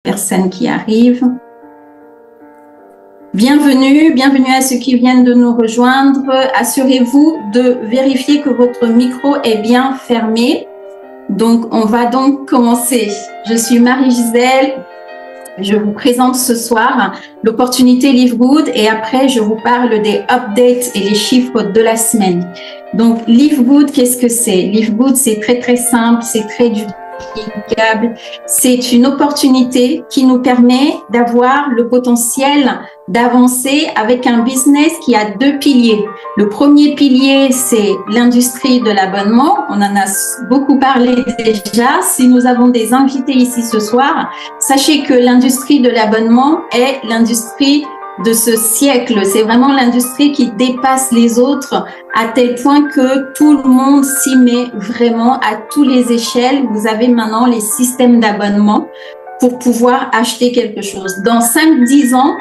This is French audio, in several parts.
personnes qui arrivent. Bienvenue à ceux qui viennent de nous rejoindre. Assurez-vous de vérifier que votre micro est bien fermé. Donc, on va donc commencer. Je suis Marie-Gisèle. Je vous présente ce soir l'opportunité Live Good et après, je vous parle des updates et les chiffres de la semaine. Donc, Live Good, qu'est-ce que c'est? Live Good, c'est très, très simple, c'est très duplicable. C'est une opportunité qui nous permet d'avoir le potentiel d'avancer avec un business qui a deux piliers. Le premier pilier, c'est l'industrie de l'abonnement. On en a beaucoup parlé déjà. Si nous avons des invités ici ce soir, sachez que l'industrie de l'abonnement est l'industrie de ce siècle. C'est vraiment l'industrie qui dépasse les autres à tel point que tout le monde s'y met vraiment à tous les échelles. Vous avez maintenant les systèmes d'abonnement pour pouvoir acheter quelque chose. Dans 5-10 ans,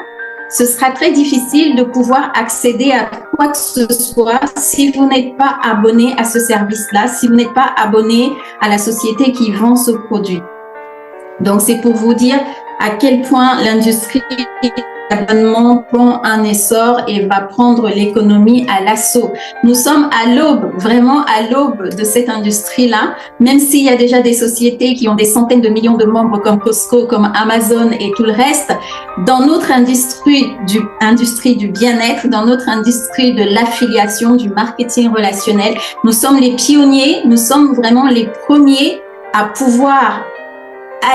ce sera très difficile de pouvoir accéder à quoi que ce soit si vous n'êtes pas abonné à ce service-là, si vous n'êtes pas abonné à la société qui vend ce produit. Donc, c'est pour vous dire à quel point l'industrie l'abonnement prend un essor et va prendre l'économie à l'assaut. Nous sommes à l'aube, vraiment à l'aube de cette industrie-là, même s'il y a déjà des sociétés qui ont des centaines de millions de membres comme Costco, comme Amazon et tout le reste. Dans notre industrie du bien-être, dans notre industrie de l'affiliation, du marketing relationnel, nous sommes les pionniers, nous sommes vraiment les premiers à pouvoir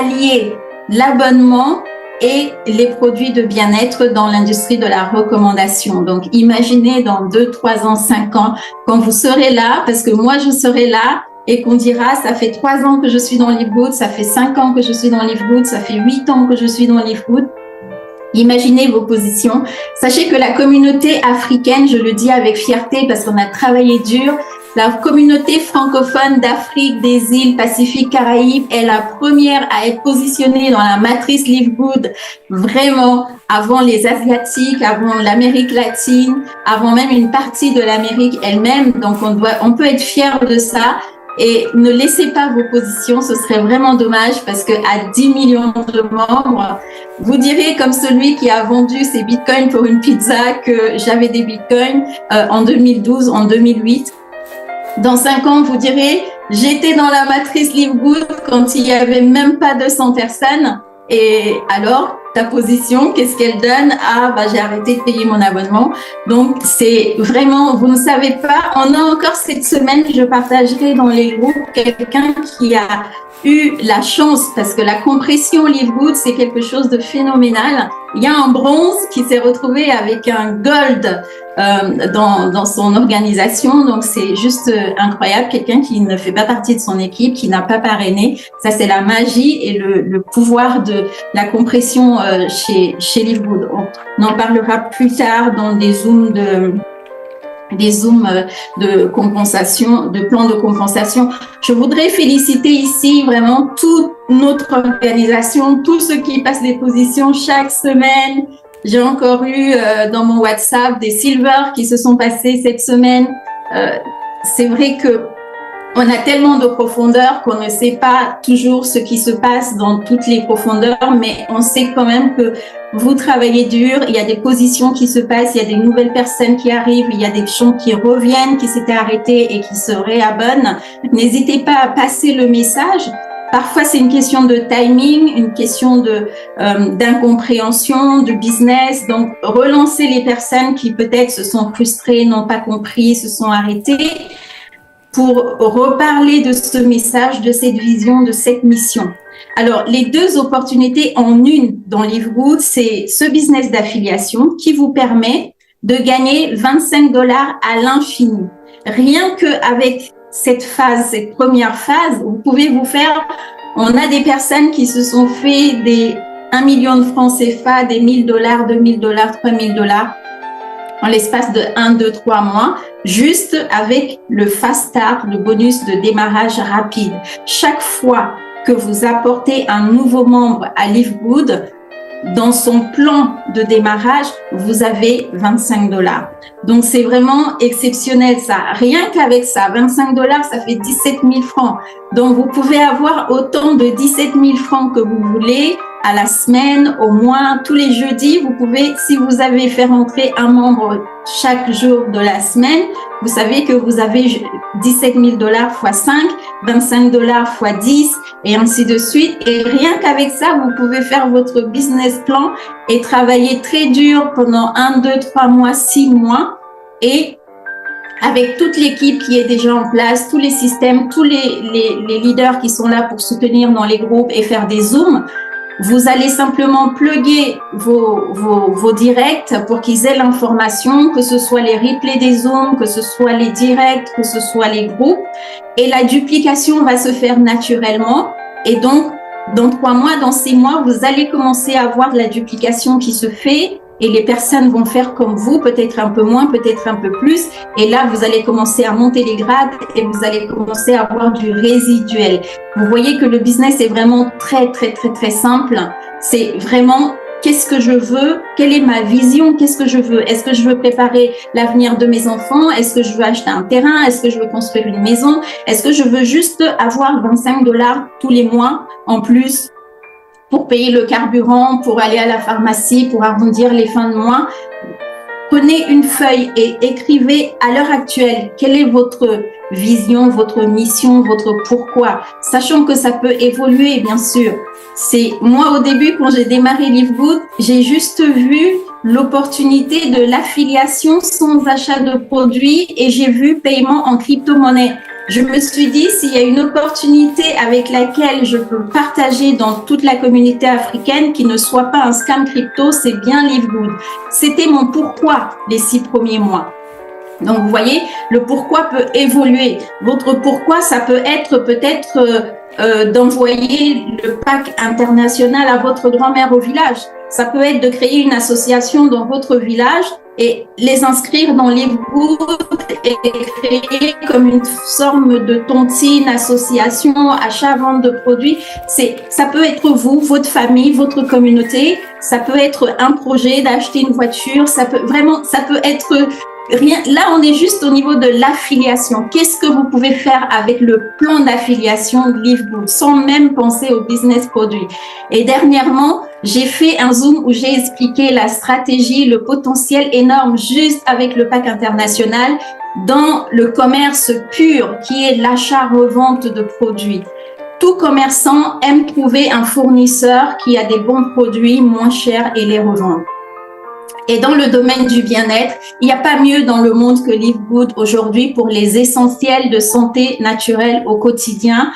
allier l'abonnement et les produits de bien-être dans l'industrie de la recommandation. Donc, imaginez dans 2, 3 ans, 5 ans, quand vous serez là, parce que moi, je serai là et qu'on dira, ça fait 3 ans que je suis dans Live Good, ça fait 5 ans que je suis dans Live Good, ça fait 8 ans que je suis dans Live Good. Imaginez vos positions. Sachez que la communauté africaine, je le dis avec fierté parce qu'on a travaillé dur, la communauté francophone d'Afrique, des îles Pacifique, Caraïbes est la première à être positionnée dans la matrice Live Good, vraiment avant les Asiatiques, avant l'Amérique latine, avant même une partie de l'Amérique elle-même. Donc on peut être fier de ça. Et ne laissez pas vos positions, ce serait vraiment dommage parce que à 10 millions de membres, vous direz comme celui qui a vendu ses bitcoins pour une pizza que j'avais des bitcoins en 2012, en 2008. Dans 5 ans, vous direz, j'étais dans la matrice Live Good quand il n'y avait même pas 200 personnes. Et alors, ta position, qu'est-ce qu'elle donne? Ah, bah, j'ai arrêté de payer mon abonnement. Donc, c'est vraiment, vous ne savez pas. On a encore cette semaine, je partagerai dans les groupes quelqu'un qui a eu la chance, parce que la compression Live Good, c'est quelque chose de phénoménal. Il y a un bronze qui s'est retrouvé avec un gold dans son organisation. Donc, c'est juste incroyable. Quelqu'un qui ne fait pas partie de son équipe, qui n'a pas parrainé. Ça, c'est la magie et le pouvoir de la compression chez Live Good. On en parlera plus tard dans des zooms de compensation, de plans de compensation. Je voudrais féliciter ici vraiment toute notre organisation, tous ceux qui passent des positions chaque semaine. J'ai encore eu dans mon WhatsApp des silver qui se sont passés cette semaine. C'est vrai que on a tellement de profondeur qu'on ne sait pas toujours ce qui se passe dans toutes les profondeurs, mais on sait quand même que vous travaillez dur, il y a des positions qui se passent, il y a des nouvelles personnes qui arrivent, il y a des gens qui reviennent, qui s'étaient arrêtés et qui se réabonnent. N'hésitez pas à passer le message. Parfois, c'est une question de timing, une question d'incompréhension, de business. Donc, relancez les personnes qui peut-être se sont frustrées, n'ont pas compris, se sont arrêtées, pour reparler de ce message, de cette vision, de cette mission. Alors, les deux opportunités en une dans Live Good, c'est ce business d'affiliation qui vous permet de gagner $25 à l'infini. Rien qu'avec cette première phase, vous pouvez vous faire, on a des personnes qui se sont fait des 1 million de francs CFA, des $1 000, $2 000, $3 000 en l'espace de 1, 2, 3 mois, juste avec le Fast Start, le bonus de démarrage rapide. Chaque fois que vous apportez un nouveau membre à Live Good, dans son plan de démarrage, vous avez $25. Donc, c'est vraiment exceptionnel, ça. Rien qu'avec ça, $25, ça fait 17 000 francs. Donc, vous pouvez avoir autant de 17 000 francs que vous voulez à la semaine, au mois, tous les jeudis. Vous pouvez, si vous avez fait rentrer un membre chaque jour de la semaine, vous savez que vous avez 17 000 $ fois 5, 25 $ fois 10 et ainsi de suite. Et rien qu'avec ça, vous pouvez faire votre business plan et travailler très dur pendant 1, 2, 3 mois, 6 mois. Et avec toute l'équipe qui est déjà en place, tous les systèmes, tous les leaders qui sont là pour soutenir dans les groupes et faire des zooms, vous allez simplement plugger vos directs pour qu'ils aient l'information, que ce soit les replays des zooms, que ce soit les directs, que ce soit les groupes. Et la duplication va se faire naturellement. Et donc, dans 3 mois, dans 6 mois, vous allez commencer à voir de la duplication qui se fait. Et les personnes vont faire comme vous, peut-être un peu moins, peut-être un peu plus. Et là, vous allez commencer à monter les grades et vous allez commencer à avoir du résiduel. Vous voyez que le business est vraiment très, très, très, très simple. C'est vraiment qu'est-ce que je veux, quelle est ma vision, qu'est-ce que je veux. Est-ce que je veux préparer l'avenir de mes enfants? Est-ce que je veux acheter un terrain? Est-ce que je veux construire une maison? Est-ce que je veux juste avoir 25 $ tous les mois en plus pour payer le carburant, pour aller à la pharmacie, pour arrondir les fins de mois? Prenez une feuille et écrivez à l'heure actuelle quelle est votre vision, votre mission, votre pourquoi, sachant que ça peut évoluer, bien sûr. C'est moi au début, quand j'ai démarré Live Good, j'ai juste vu l'opportunité de l'affiliation sans achat de produits et j'ai vu paiement en crypto-monnaie. Je me suis dit, s'il y a une opportunité avec laquelle je peux partager dans toute la communauté africaine qui ne soit pas un scam crypto, c'est bien Live Good. C'était mon pourquoi les 6 premiers mois. Donc, vous voyez, le pourquoi peut évoluer. Votre pourquoi, ça peut être peut-être d'envoyer le pack international à votre grand-mère au village. Ça peut être de créer une association dans votre village et les inscrire dans Live Good et créer comme une sorte de tontine, association, achat-vente de produits. Ça peut être vous, votre famille, votre communauté. Ça peut être un projet d'acheter une voiture. Ça peut être rien. Là, on est juste au niveau de l'affiliation. Qu'est-ce que vous pouvez faire avec le plan d'affiliation de Live Good sans même penser au business produit? Et dernièrement, j'ai fait un Zoom où j'ai expliqué la stratégie, le potentiel énorme juste avec le pack international dans le commerce pur qui est l'achat-revente de produits. Tout commerçant aime trouver un fournisseur qui a des bons produits moins chers et les revendre. Et dans le domaine du bien-être, il n'y a pas mieux dans le monde que Live Good aujourd'hui pour les essentiels de santé naturelle au quotidien.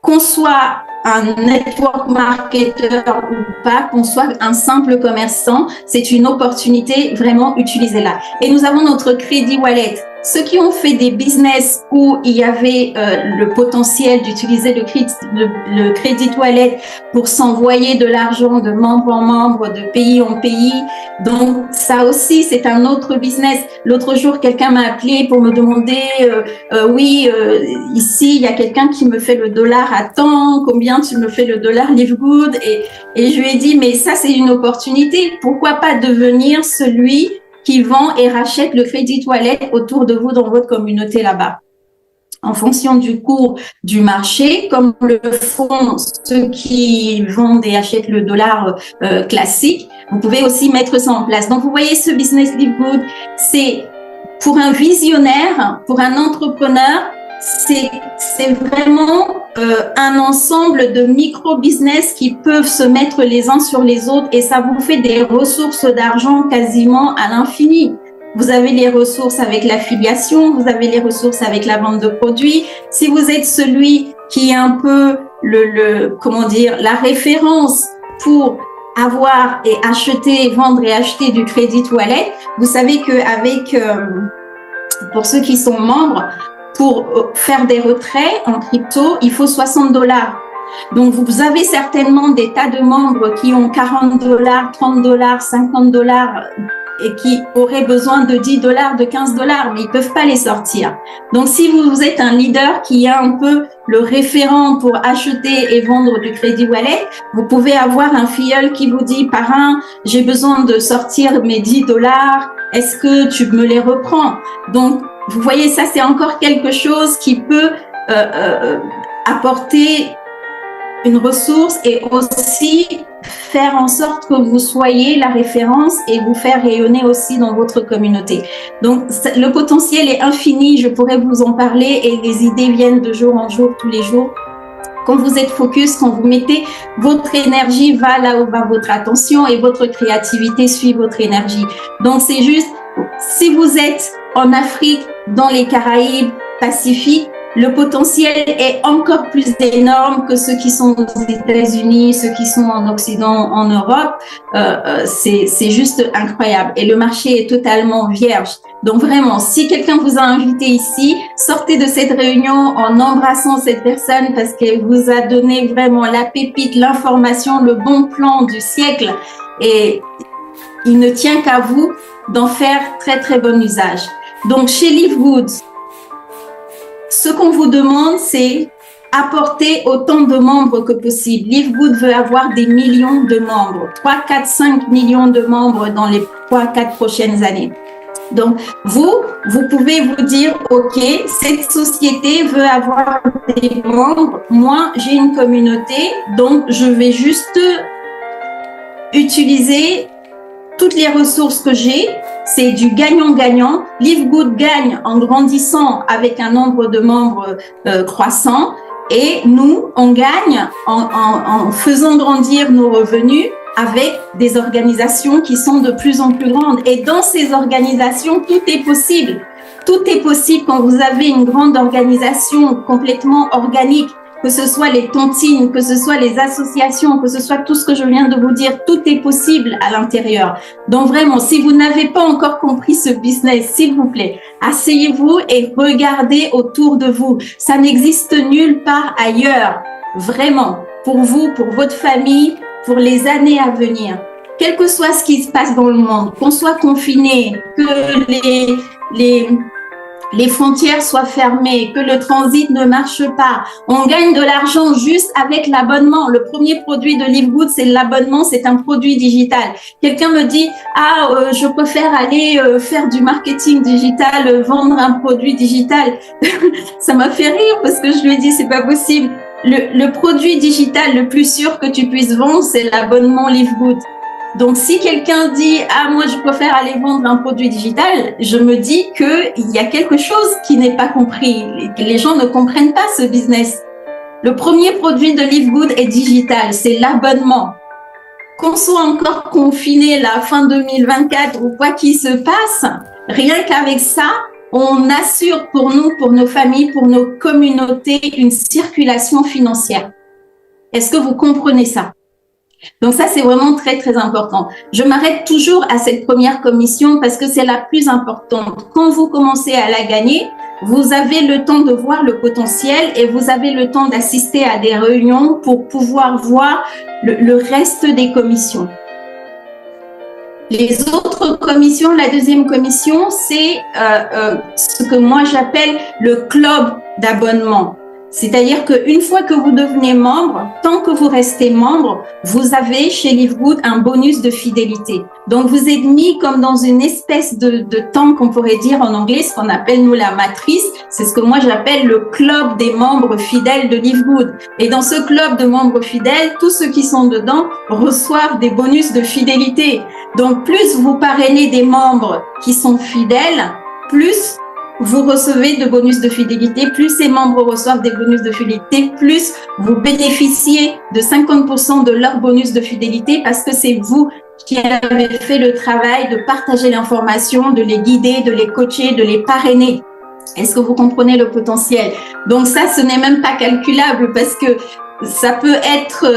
Qu'on soit un network marketer ou pas, qu'on soit un simple commerçant, c'est une opportunité, vraiment utilisez-la. Et nous avons notre crédit wallet. Ceux qui ont fait des business où il y avait le potentiel d'utiliser le crédit wallet pour s'envoyer de l'argent de membre en membre, de pays en pays. Donc, ça aussi, c'est un autre business. L'autre jour, quelqu'un m'a appelé pour me demander, ici, il y a quelqu'un qui me fait le dollar à temps, combien tu me fais le dollar Live Good? Et je lui ai dit, mais ça, c'est une opportunité. Pourquoi pas devenir celui qui vend et rachète le crédit wallet autour de vous dans votre communauté là-bas. En fonction du cours du marché, comme le font ceux qui vendent et achètent le dollar classique, vous pouvez aussi mettre ça en place. Donc, vous voyez, ce business Live Good, c'est pour un visionnaire, pour un entrepreneur, c'est vraiment un ensemble de micro-business qui peuvent se mettre les uns sur les autres et ça vous fait des ressources d'argent quasiment à l'infini. Vous avez les ressources avec l'affiliation, vous avez les ressources avec la vente de produits. Si vous êtes celui qui est un peu la référence pour avoir et acheter, vendre et acheter du crédit wallet, vous savez qu'avec, pour ceux qui sont membres, pour faire des retraits en crypto, il faut 60 $. Donc, vous avez certainement des tas de membres qui ont 40 $, 30 $, 50 $ et qui auraient besoin de 10 $, de 15 $, mais ils peuvent pas les sortir. Donc, si vous êtes un leader qui a un peu le référent pour acheter et vendre du crédit wallet, vous pouvez avoir un filleul qui vous dit, parrain, j'ai besoin de sortir mes 10 $, est-ce que tu me les reprends? Donc, vous voyez, ça, c'est encore quelque chose qui peut apporter une ressource et aussi faire en sorte que vous soyez la référence et vous faire rayonner aussi dans votre communauté. Donc, le potentiel est infini, je pourrais vous en parler et les idées viennent de jour en jour, tous les jours. Quand vous êtes focus, quand vous mettez votre énergie, va là où va votre attention et votre créativité suit votre énergie. Donc, c'est juste, si vous êtes en Afrique, dans les Caraïbes, Pacifique, le potentiel est encore plus énorme que ceux qui sont aux États-Unis, ceux qui sont en Occident, en Europe. C'est juste incroyable. Et le marché est totalement vierge. Donc vraiment, si quelqu'un vous a invité ici, sortez de cette réunion en embrassant cette personne parce qu'elle vous a donné vraiment la pépite, l'information, le bon plan du siècle. Et il ne tient qu'à vous d'en faire très, très bon usage. Donc, chez Live Good, ce qu'on vous demande, c'est apporter autant de membres que possible. Live Good veut avoir des millions de membres, 3, 4, 5 millions de membres dans les 3, 4 prochaines années. Donc, vous pouvez vous dire, OK, cette société veut avoir des membres. Moi, j'ai une communauté, donc je vais juste utiliser toutes les ressources que j'ai. C'est du gagnant-gagnant. Live Good gagne en grandissant avec un nombre de membres croissant. Et nous, on gagne en faisant grandir nos revenus avec des organisations qui sont de plus en plus grandes. Et dans ces organisations, tout est possible. Tout est possible quand vous avez une grande organisation complètement organique, que ce soit les tontines, que ce soit les associations, que ce soit tout ce que je viens de vous dire, tout est possible à l'intérieur. Donc vraiment, si vous n'avez pas encore compris ce business, s'il vous plaît, asseyez-vous et regardez autour de vous. Ça n'existe nulle part ailleurs, vraiment, pour vous, pour votre famille, pour les années à venir. Quel que soit ce qui se passe dans le monde, qu'on soit confiné, que les frontières soient fermées, que le transit ne marche pas. On gagne de l'argent juste avec l'abonnement. Le premier produit de Live Good, c'est l'abonnement, c'est un produit digital. Quelqu'un me dit, je préfère aller faire du marketing digital, vendre un produit digital. Ça m'a fait rire parce que je lui ai dit, c'est pas possible. Le produit digital le plus sûr que tu puisses vendre, c'est l'abonnement Live Good. Donc, si quelqu'un dit « moi, je préfère aller vendre un produit digital », je me dis qu'il y a quelque chose qui n'est pas compris. Les gens ne comprennent pas ce business. Le premier produit de Live Good est digital, c'est l'abonnement. Qu'on soit encore confiné la fin 2024 ou quoi qu'il se passe, rien qu'avec ça, on assure pour nous, pour nos familles, pour nos communautés, une circulation financière. Est-ce que vous comprenez ça? Donc ça, c'est vraiment très, très important. Je m'arrête toujours à cette première commission parce que c'est la plus importante. Quand vous commencez à la gagner, vous avez le temps de voir le potentiel et vous avez le temps d'assister à des réunions pour pouvoir voir le reste des commissions. Les autres commissions, la deuxième commission, c'est ce que moi j'appelle le club d'abonnement. C'est-à-dire qu'une fois que vous devenez membre, tant que vous restez membre, vous avez chez Live Good un bonus de fidélité. Donc, vous êtes mis comme dans une espèce de temps qu'on pourrait dire en anglais, ce qu'on appelle nous la matrice. C'est ce que moi j'appelle le club des membres fidèles de Live Good. Et dans ce club de membres fidèles, tous ceux qui sont dedans reçoivent des bonus de fidélité. Donc, plus vous parrainez des membres qui sont fidèles, plus vous recevez de bonus de fidélité, plus ces membres reçoivent des bonus de fidélité, plus vous bénéficiez de 50% de leur bonus de fidélité parce que c'est vous qui avez fait le travail de partager l'information, de les guider, de les coacher, de les parrainer. Est-ce que vous comprenez le potentiel? Donc ça, ce n'est même pas calculable parce que ça peut être...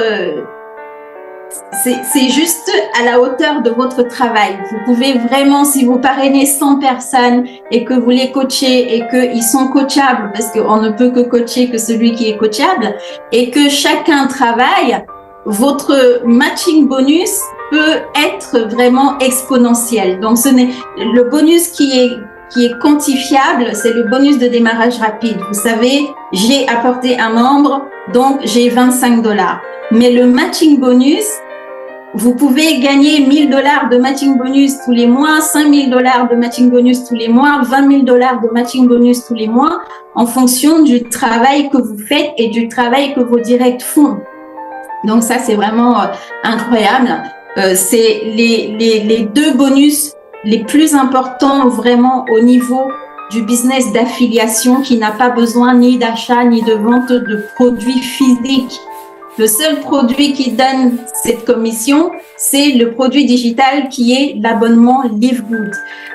c'est juste à la hauteur de votre travail. Vous pouvez vraiment, si vous parrainez 100 personnes et que vous les coachez et qu'ils sont coachables, parce qu'on ne peut que coacher que celui qui est coachable, et que chacun travaille, votre matching bonus peut être vraiment exponentiel. Donc, le bonus qui est quantifiable, c'est le bonus de démarrage rapide. Vous savez, j'ai apporté un membre, donc j'ai $25. Mais le matching bonus, vous pouvez gagner $1,000 de matching bonus tous les mois, $5,000 de matching bonus tous les mois, $20,000 de matching bonus tous les mois, en fonction du travail que vous faites et du travail que vos directs font. Donc ça, c'est vraiment incroyable. C'est les deux bonus les plus importants vraiment au niveau du business d'affiliation qui n'a pas besoin ni d'achat ni de vente de produits physiques. Le seul produit qui donne cette commission, c'est le produit digital qui est l'abonnement Livegood.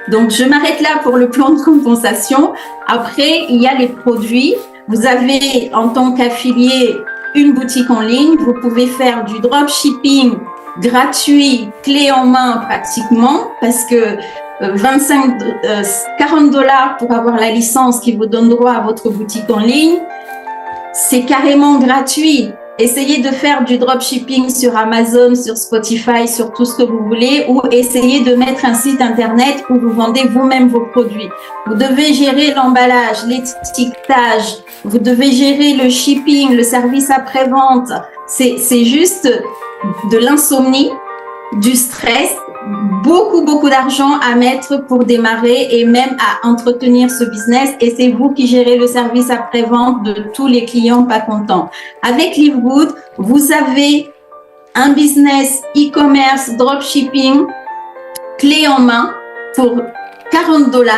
Donc, je m'arrête là pour le plan de compensation. Après, il y a les produits. Vous avez, en tant qu'affilié, une boutique en ligne. Vous pouvez faire du dropshipping gratuit, clé en main pratiquement, parce que 40 $ pour avoir la licence qui vous donne droit à votre boutique en ligne, c'est carrément gratuit. Essayez de faire du dropshipping sur Amazon, sur Spotify, sur tout ce que vous voulez, ou essayez de mettre un site internet où vous vendez vous-même vos produits. Vous devez gérer l'emballage, l'étiquetage, vous devez gérer le shipping, le service après-vente. C'est juste de l'insomnie, du stress, beaucoup d'argent à mettre pour démarrer et même à entretenir ce business, et c'est vous qui gérez le service après-vente de tous les clients pas contents. Avec Livegood, vous avez un business e-commerce, dropshipping, clé en main pour 40 $,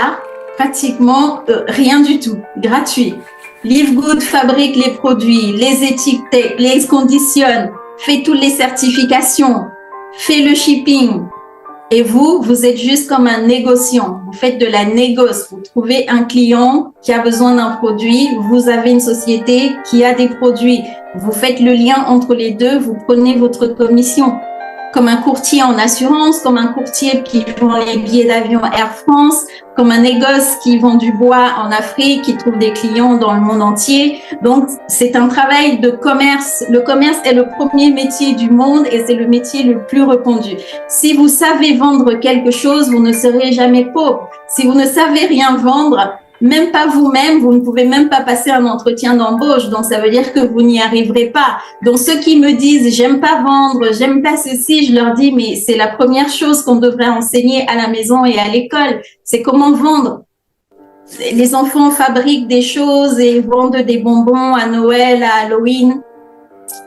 pratiquement rien du tout, gratuit. Livegood fabrique les produits, les étiquette, les conditionne, fait toutes les certifications, fait le shipping. Et vous êtes juste comme un négociant. Vous faites de la négoce. Vous trouvez un client qui a besoin d'un produit. Vous avez une société qui a des produits. Vous faites le lien entre les deux. Vous prenez votre commission. Comme un courtier en assurance, comme un courtier qui vend les billets d'avion Air France, comme un négoce qui vend du bois en Afrique, qui trouve des clients dans le monde entier. Donc, c'est un travail de commerce. Le commerce est le premier métier du monde et c'est le métier le plus répandu. Si vous savez vendre quelque chose, vous ne serez jamais pauvre. Si vous ne savez rien vendre, même pas vous-même, vous ne pouvez même pas passer un entretien d'embauche. Donc, ça veut dire que vous n'y arriverez pas. Donc, ceux qui me disent, j'aime pas vendre, j'aime pas ceci, je leur dis, mais c'est la première chose qu'on devrait enseigner à la maison et à l'école. C'est comment vendre. Les enfants fabriquent des choses et vendent des bonbons à Noël, à Halloween.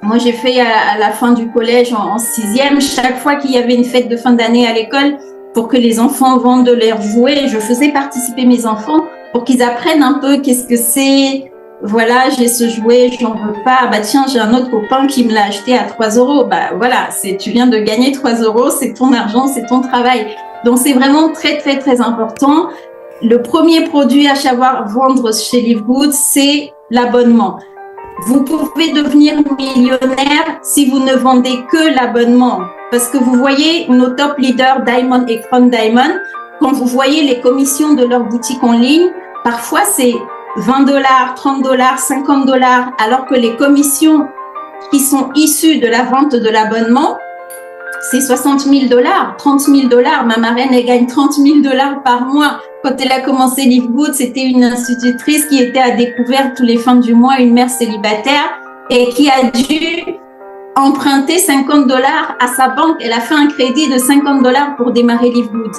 Moi, j'ai fait à la fin du collège en 6e, chaque fois qu'il y avait une fête de fin d'année à l'école, pour que les enfants vendent leurs jouets, je faisais participer mes enfants pour qu'ils apprennent un peu qu'est-ce que c'est. Voilà, j'ai ce jouet, j'en veux pas. Bah tiens, j'ai un autre copain qui me l'a acheté à 3 €. Bah voilà, tu viens de gagner 3 €, c'est ton argent, c'est ton travail. Donc c'est vraiment très important. Le premier produit à savoir vendre chez Livegood, c'est l'abonnement. Vous pouvez devenir millionnaire si vous ne vendez que l'abonnement. Parce que vous voyez nos top leaders Diamond et Crown Diamond, quand vous voyez les commissions de leur boutique en ligne, parfois c'est 20 $, 30 $, 50 $, alors que les commissions qui sont issues de la vente de l'abonnement, c'est 60 000 $, 30 000 $. Ma marraine, elle gagne 30 000 $ par mois. Quand elle a commencé Livegood, c'était une institutrice qui était à découvert tous les fins du mois, une mère célibataire, et qui a dû emprunter 50 $ à sa banque. Elle a fait un crédit de 50 $ pour démarrer Livegood.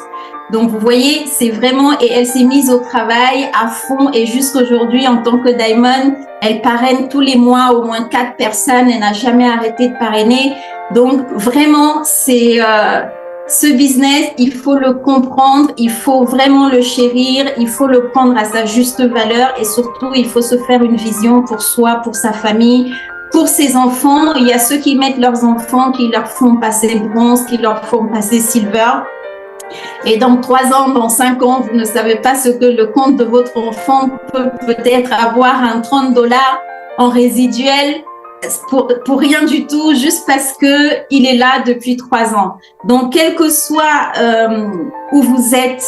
Donc, vous voyez, c'est vraiment, et elle s'est mise au travail à fond, et jusqu'aujourd'hui, en tant que Diamond, elle parraine tous les mois au moins 4 personnes, elle n'a jamais arrêté de parrainer. Donc, vraiment, c'est ce business, il faut le comprendre, il faut vraiment le chérir, il faut le prendre à sa juste valeur, et surtout, il faut se faire une vision pour soi, pour sa famille, pour ses enfants. Il y a ceux qui mettent leurs enfants, qui leur font passer bronze, qui leur font passer silver. Et dans 3 ans, dans 5 ans, vous ne savez pas ce que le compte de votre enfant peut peut-être avoir, un 30 $ en résiduel pour rien du tout, juste parce que il est là depuis 3 ans. Donc, quel que soit où vous êtes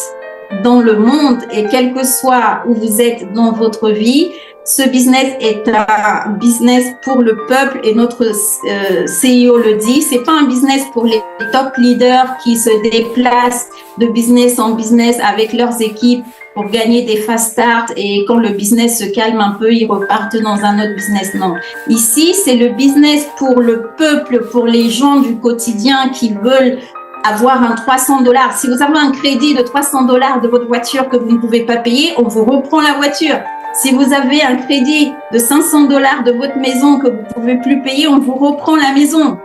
dans le monde et quel que soit où vous êtes dans votre vie, ce business est un business pour le peuple, et notre CEO le dit. C'est pas un business pour les top leaders qui se déplacent de business en business avec leurs équipes pour gagner des fast starts, et quand le business se calme un peu, ils repartent dans un autre business. Non. Ici, c'est le business pour le peuple, pour les gens du quotidien qui veulent avoir un 300 $. Si vous avez un crédit de 300 $ de votre voiture que vous ne pouvez pas payer, on vous reprend la voiture. Si vous avez un crédit de $500 de votre maison que vous ne pouvez plus payer, on vous reprend la maison.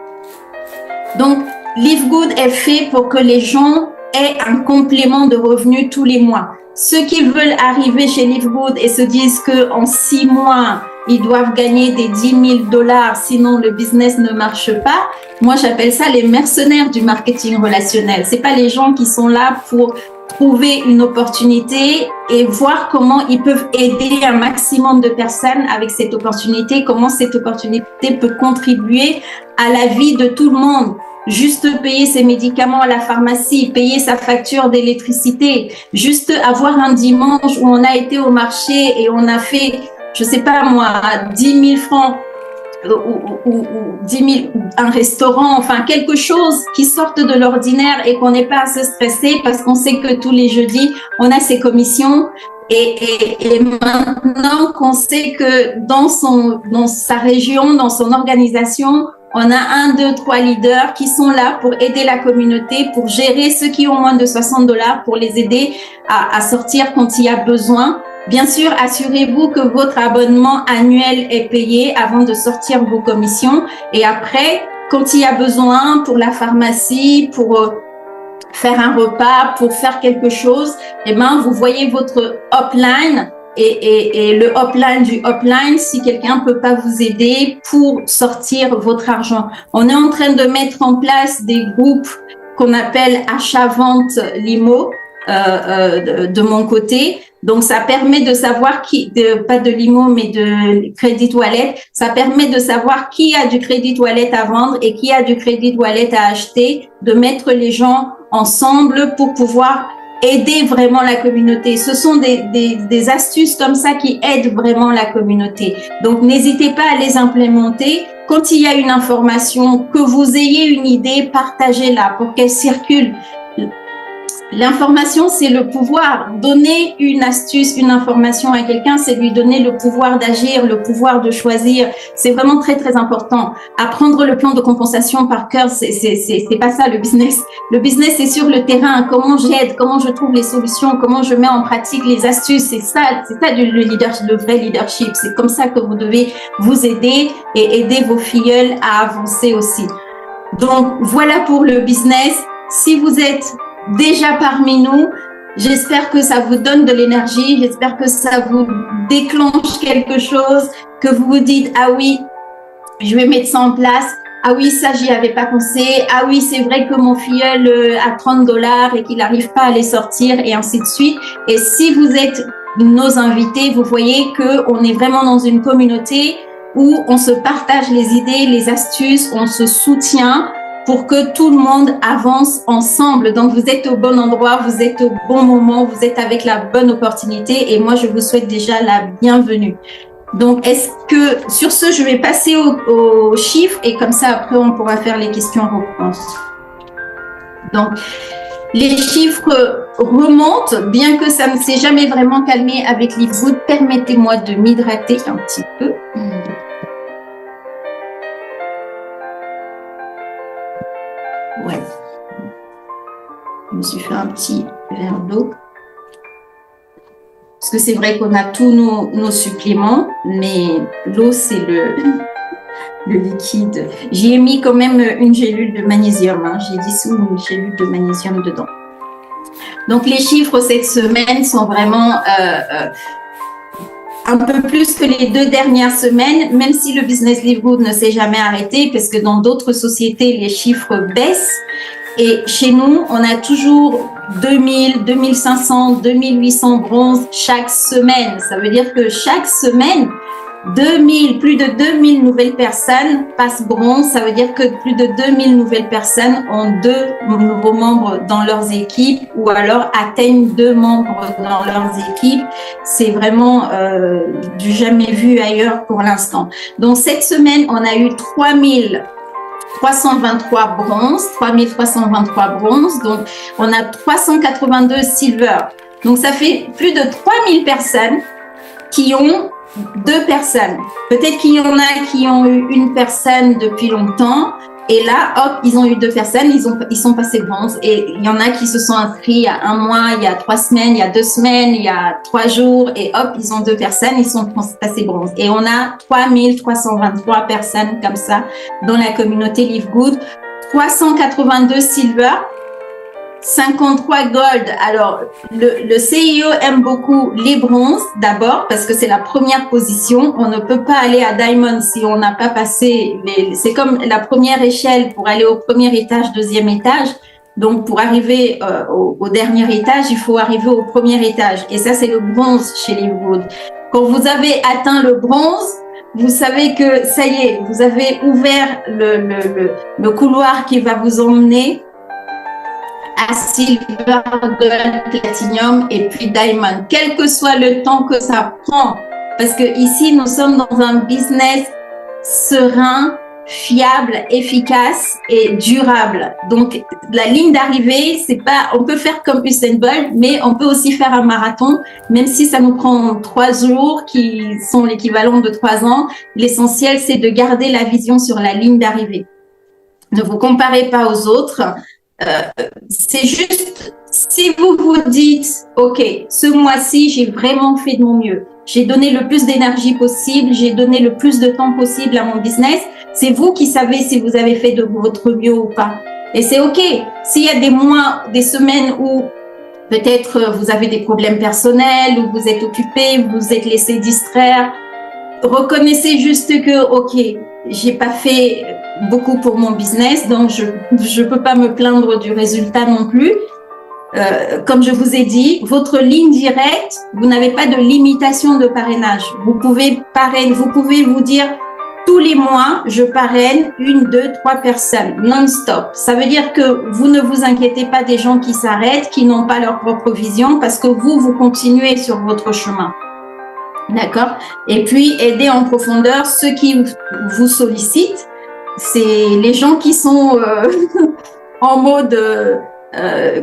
Donc, Live Good est fait pour que les gens aient un complément de revenus tous les mois. Ceux qui veulent arriver chez Live Good et se disent qu'en 6 mois, ils doivent gagner des $10 000, sinon le business ne marche pas. Moi, j'appelle ça les mercenaires du marketing relationnel. C'est pas les gens qui sont là pour trouver une opportunité et voir comment ils peuvent aider un maximum de personnes avec cette opportunité, comment cette opportunité peut contribuer à la vie de tout le monde. Juste payer ses médicaments à la pharmacie, payer sa facture d'électricité, juste avoir un dimanche où on a été au marché et on a fait, je sais pas moi, 10 000 francs ou 10 000, un restaurant, enfin quelque chose qui sorte de l'ordinaire et qu'on n'ait pas à se stresser parce qu'on sait que tous les jeudis, on a ses commissions. Et maintenant qu'on sait que dans sa région, dans son organisation, on a 1, 2, 3 leaders qui sont là pour aider la communauté, pour gérer ceux qui ont moins de $60, pour les aider à sortir quand il y a besoin. Bien sûr, assurez-vous que votre abonnement annuel est payé avant de sortir vos commissions. Et après, quand il y a besoin pour la pharmacie, pour faire un repas, pour faire quelque chose, eh ben, vous voyez votre upline et le upline du upline si quelqu'un peut pas vous aider pour sortir votre argent. On est en train de mettre en place des groupes qu'on appelle achat-vente limo de mon côté. Donc, ça permet de savoir pas de limo, mais de crédit toilette. Ça permet de savoir qui a du crédit toilette à vendre et qui a du crédit toilette à acheter, de mettre les gens ensemble pour pouvoir aider vraiment la communauté. Ce sont des astuces comme ça qui aident vraiment la communauté. Donc, n'hésitez pas à les implémenter. Quand il y a une information, que vous ayez une idée, partagez-la pour qu'elle circule. L'information, c'est le pouvoir. Donner une astuce, une information à quelqu'un, c'est lui donner le pouvoir d'agir, le pouvoir de choisir. C'est vraiment très, très important. Apprendre le plan de compensation par cœur, c'est pas ça le business. Le business, c'est sur le terrain. Comment j'aide, comment je trouve les solutions, comment je mets en pratique les astuces. C'est ça le vrai leadership. C'est comme ça que vous devez vous aider et aider vos filleuls à avancer aussi. Donc, voilà pour le business. Si vous êtes déjà parmi nous, j'espère que ça vous donne de l'énergie, j'espère que ça vous déclenche quelque chose, que vous vous dites « Ah oui, je vais mettre ça en place. Ah oui, ça, j'y avais pas pensé. Ah oui, c'est vrai que mon filleul a $30 et qu'il n'arrive pas à les sortir, et ainsi de suite. » Et si vous êtes nos invités, vous voyez qu'on est vraiment dans une communauté où on se partage les idées, les astuces, on se soutient pour que tout le monde avance ensemble. Donc, vous êtes au bon endroit, vous êtes au bon moment, vous êtes avec la bonne opportunité et moi, je vous souhaite déjà la bienvenue. Donc, est-ce que, sur ce, je vais passer aux chiffres et comme ça, après, on pourra faire les questions-réponses. Donc, les chiffres remontent, bien que ça ne s'est jamais vraiment calmé avec Live Good. Permettez-moi de m'hydrater un petit peu. Ouais. Je me suis fait un petit verre d'eau. Parce que c'est vrai qu'on a tous nos suppléments, mais l'eau, c'est le liquide. J'y ai mis quand même une gélule de magnésium. Hein. J'ai dissous une gélule de magnésium dedans. Donc, les chiffres cette semaine sont vraiment un peu plus que les 2 dernières semaines, même si le business Live Good ne s'est jamais arrêté, parce que dans d'autres sociétés, les chiffres baissent. Et chez nous, on a toujours 2000, 2500, 2800 bronzes chaque semaine. Ça veut dire que chaque semaine, plus de 2000 nouvelles personnes passent bronze. Ça veut dire que plus de 2000 nouvelles personnes ont 2 nouveaux membres dans leurs équipes ou alors atteignent 2 membres dans leurs équipes. C'est vraiment du jamais vu ailleurs pour l'instant. Donc, cette semaine, on a eu 3323 bronzes, 3323 bronzes. Donc, on a 382 silver. Donc, ça fait plus de 3000 personnes qui ont 2 personnes. Peut-être qu'il y en a qui ont eu une personne depuis longtemps, Et là, hop, ils ont eu 2 personnes, ils sont passés bronze. Et il y en a qui se sont inscrits il y a 1 mois, il y a 3 semaines, il y a 2 semaines, il y a 3 jours. Et hop, ils ont 2 personnes, ils sont passés bronze. Et on a 3323 personnes comme ça dans la communauté Live Good. 382 silver, 53 gold. Alors, le CIO aime beaucoup les bronzes d'abord parce que c'est la première position. On ne peut pas aller à diamond si on n'a pas passé c'est comme la première échelle pour aller au premier étage, deuxième étage. Donc, pour arriver au dernier étage, il faut arriver au premier étage. Et ça, c'est le bronze chez Live Good. Quand vous avez atteint le bronze, vous savez que ça y est, vous avez ouvert le couloir qui va vous emmener à silver, gold, platinum et puis diamond, quel que soit le temps que ça prend. Parce que ici, nous sommes dans un business serein, fiable, efficace et durable. Donc, la ligne d'arrivée, c'est pas, on peut faire comme Usain Bolt, mais on peut aussi faire un marathon, même si ça nous prend 3 jours, qui sont l'équivalent de 3 ans. L'essentiel, c'est de garder la vision sur la ligne d'arrivée. Ne vous comparez pas aux autres. C'est juste, si vous vous dites, OK, ce mois-ci, j'ai vraiment fait de mon mieux. J'ai donné le plus d'énergie possible, j'ai donné le plus de temps possible à mon business. C'est vous qui savez si vous avez fait de votre mieux ou pas. Et c'est OK. S'il y a des mois, des semaines où peut-être vous avez des problèmes personnels, ou vous êtes occupé, vous vous êtes laissé distraire, reconnaissez juste que, OK, j'ai pas fait beaucoup pour mon business, donc je peux pas me plaindre du résultat non plus. Comme je vous ai dit, votre ligne directe, vous n'avez pas de limitation de parrainage. Vous pouvez vous dire tous les mois, je parraine 1, 2, 3 personnes non-stop. Ça veut dire que vous ne vous inquiétez pas des gens qui s'arrêtent, qui n'ont pas leur propre vision, parce que vous continuez sur votre chemin. D'accord? Et puis, aider en profondeur ceux qui vous sollicitent. C'est les gens qui sont en mode,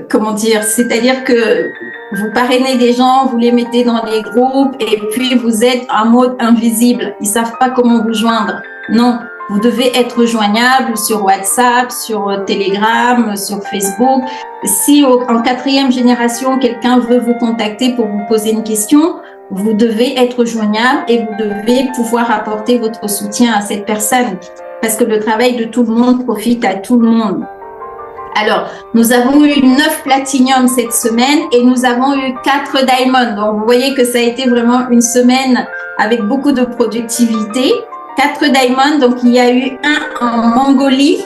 comment dire, c'est-à-dire que vous parrainez des gens, vous les mettez dans les groupes et puis vous êtes en mode invisible. Ils savent pas comment vous joindre. Non, vous devez être joignable sur WhatsApp, sur Telegram, sur Facebook. Si en 4e génération, quelqu'un veut vous contacter pour vous poser une question, vous devez être joignable et vous devez pouvoir apporter votre soutien à cette personne. Parce que le travail de tout le monde profite à tout le monde. Alors, nous avons eu 9 platinum cette semaine et nous avons eu 4 diamond. Donc, vous voyez que ça a été vraiment une semaine avec beaucoup de productivité. 4 diamond, donc il y a eu un en Mongolie.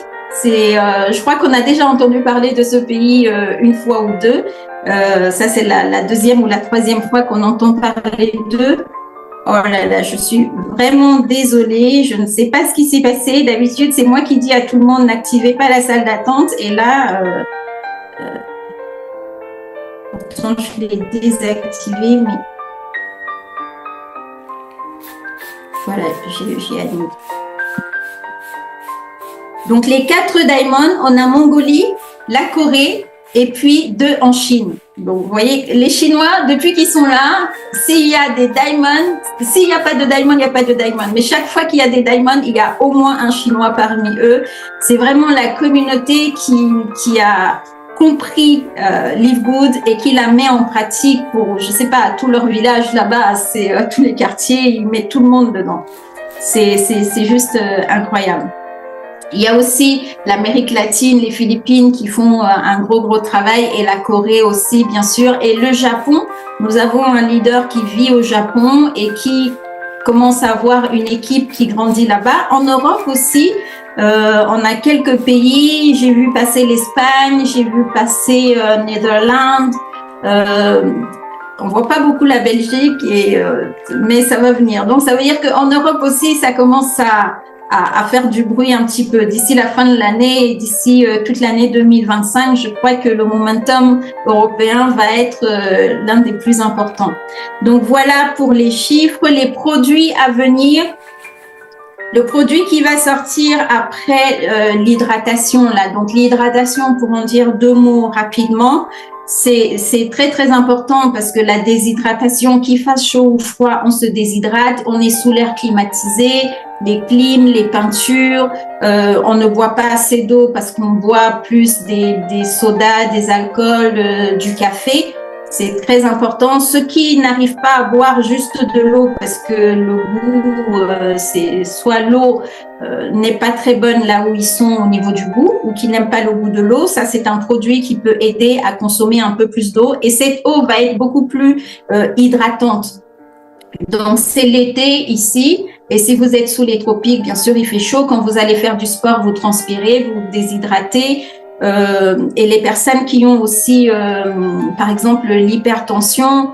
Je crois qu'on a déjà entendu parler de ce pays une fois ou deux. Ça, c'est la 2e ou la 3e fois qu'on entend parler d'eux. Oh là là, je suis vraiment désolée. Je ne sais pas ce qui s'est passé. D'habitude, c'est moi qui dis à tout le monde n'activez pas la salle d'attente. Et là, pourtant, je l'ai désactivé, mais voilà, j'ai allumé. Donc, les 4 diamonds, on a Mongolie, la Corée et puis 2 en Chine. Donc, vous voyez, les Chinois, depuis qu'ils sont là, s'il y a des diamonds, s'il n'y a pas de diamond, il n'y a pas de diamond. Mais chaque fois qu'il y a des diamonds, il y a au moins un Chinois parmi eux. C'est vraiment la communauté qui a compris Live Good et qui la met en pratique pour, je sais pas, tout leur village là-bas, c'est tous les quartiers, ils mettent tout le monde dedans. C'est juste incroyable. Il y a aussi l'Amérique latine, les Philippines qui font un gros travail et la Corée aussi, bien sûr. Et le Japon, nous avons un leader qui vit au Japon et qui commence à avoir une équipe qui grandit là-bas. En Europe aussi, on a quelques pays. J'ai vu passer l'Espagne, j'ai vu passer Netherlands. On voit pas beaucoup la Belgique, mais ça va venir. Donc, ça veut dire qu'en Europe aussi, ça commence à faire du bruit un petit peu. D'ici la fin de l'année et d'ici toute l'année 2025, je crois que le momentum européen va être l'un des plus importants. Donc voilà pour les chiffres, les produits à venir. Le produit qui va sortir après l'hydratation, là. Donc l'hydratation, pour en dire 2 mots rapidement, c'est très, très important parce que la déshydratation, qu'il fasse chaud ou froid, on se déshydrate, on est sous l'air climatisé, les clims, les peintures, on ne boit pas assez d'eau parce qu'on boit plus des sodas, des alcools, du café. C'est très important. Ceux qui n'arrivent pas à boire juste de l'eau parce que le goût, c'est soit l'eau n'est pas très bonne là où ils sont au niveau du goût ou qui n'aiment pas le goût de l'eau, ça c'est un produit qui peut aider à consommer un peu plus d'eau et cette eau va être beaucoup plus hydratante. Donc c'est l'été ici et si vous êtes sous les tropiques, bien sûr il fait chaud. Quand vous allez faire du sport, vous transpirez, vous vous déshydratez. Et les personnes qui ont aussi, par exemple, l'hypertension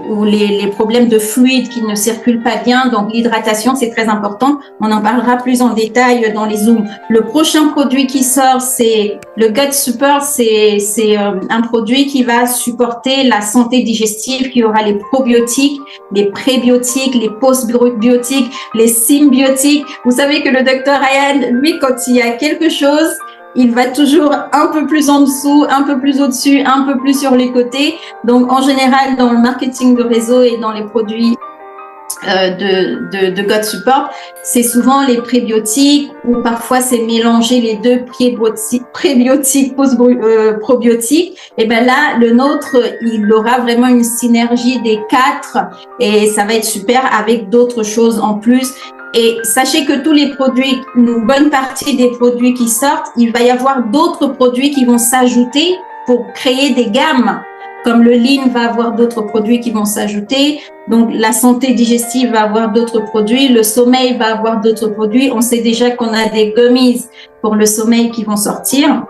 ou les problèmes de fluide qui ne circulent pas bien, donc l'hydratation, c'est très important. On en parlera plus en détail dans les Zooms. Le prochain produit qui sort, c'est le Gut Support. C'est un produit qui va supporter la santé digestive, qui aura les probiotiques, les prébiotiques, les postbiotiques, les symbiotiques. Vous savez que le docteur Ryan, lui, quand il y a quelque chose, il va toujours un peu plus en dessous, un peu plus au-dessus, un peu plus sur les côtés. Donc, en général, dans le marketing de réseau et dans les produits de Gut Support, c'est souvent les prébiotiques ou parfois c'est mélanger les deux prébiotiques, probiotiques. Et ben là, le nôtre, il aura vraiment une synergie des 4 et ça va être super avec d'autres choses en plus. Et sachez que tous les produits, une bonne partie des produits qui sortent, il va y avoir d'autres produits qui vont s'ajouter pour créer des gammes. Comme le lean va avoir d'autres produits qui vont s'ajouter. Donc, la santé digestive va avoir d'autres produits. Le sommeil va avoir d'autres produits. On sait déjà qu'on a des gummies pour le sommeil qui vont sortir.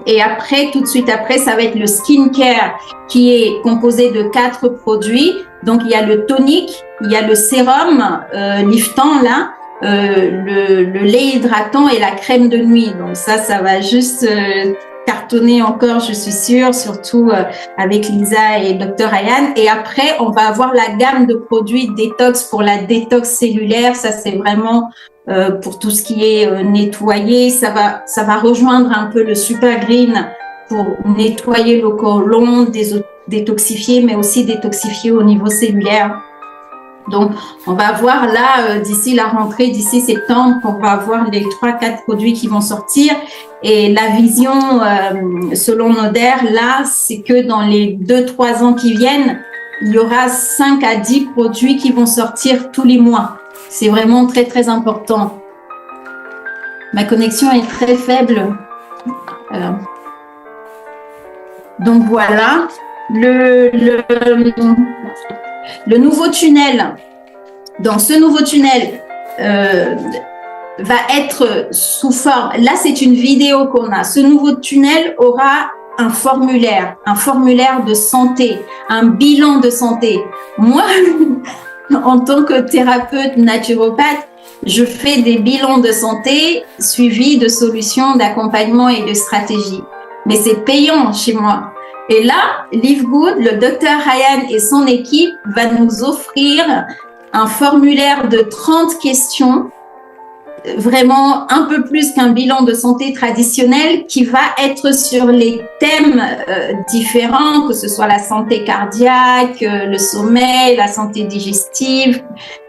Et après, tout de suite après, ça va être le skincare qui est composé de 4 produits. Donc, il y a le tonique, il y a le sérum liftant là, le lait hydratant et la crème de nuit. Donc ça va juste cartonner encore, je suis sûre, surtout avec Lisa et Dr. Ryan. Et après, on va avoir la gamme de produits détox pour la détox cellulaire. Ça, c'est vraiment pour tout ce qui est nettoyer. Ça va rejoindre un peu le Super Green pour nettoyer le côlon, détoxifier, mais aussi détoxifier au niveau cellulaire. Donc, on va voir là, d'ici la rentrée, d'ici septembre, on va avoir les 3-4 produits qui vont sortir. Et la vision, selon Noder, là, c'est que dans les 2-3 ans qui viennent, il y aura 5 à 10 produits qui vont sortir tous les mois. C'est vraiment très, très important. Ma connexion est très faible. Donc, voilà. Le nouveau tunnel, dans ce nouveau tunnel, va être sous forme, là c'est une vidéo qu'on a, ce nouveau tunnel aura un formulaire de santé, un bilan de santé. Moi, en tant que thérapeute naturopathe, je fais des bilans de santé suivis de solutions d'accompagnement et de stratégies. Mais c'est payant chez moi. Et là, Live Good, le docteur Ryan et son équipe va nous offrir un formulaire de 30 questions, vraiment un peu plus qu'un bilan de santé traditionnel qui va être sur les thèmes différents, que ce soit la santé cardiaque, le sommeil, la santé digestive.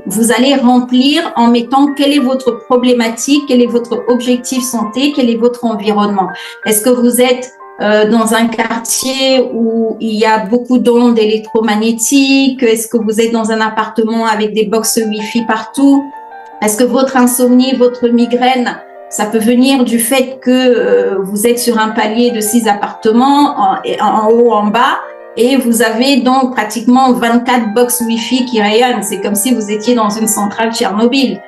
Vous allez remplir en mettant quelle est votre problématique, quel est votre objectif santé, quel est votre environnement. Est-ce que vous êtes dans un quartier où il y a beaucoup d'ondes électromagnétiques? Est-ce que vous êtes dans un appartement avec des box Wi-Fi partout? Est-ce que votre insomnie, votre migraine, ça peut venir du fait que vous êtes sur un palier de 6 appartements, en haut, en bas, et vous avez donc pratiquement 24 box Wi-Fi qui rayonnent? C'est comme si vous étiez dans une centrale Tchernobyl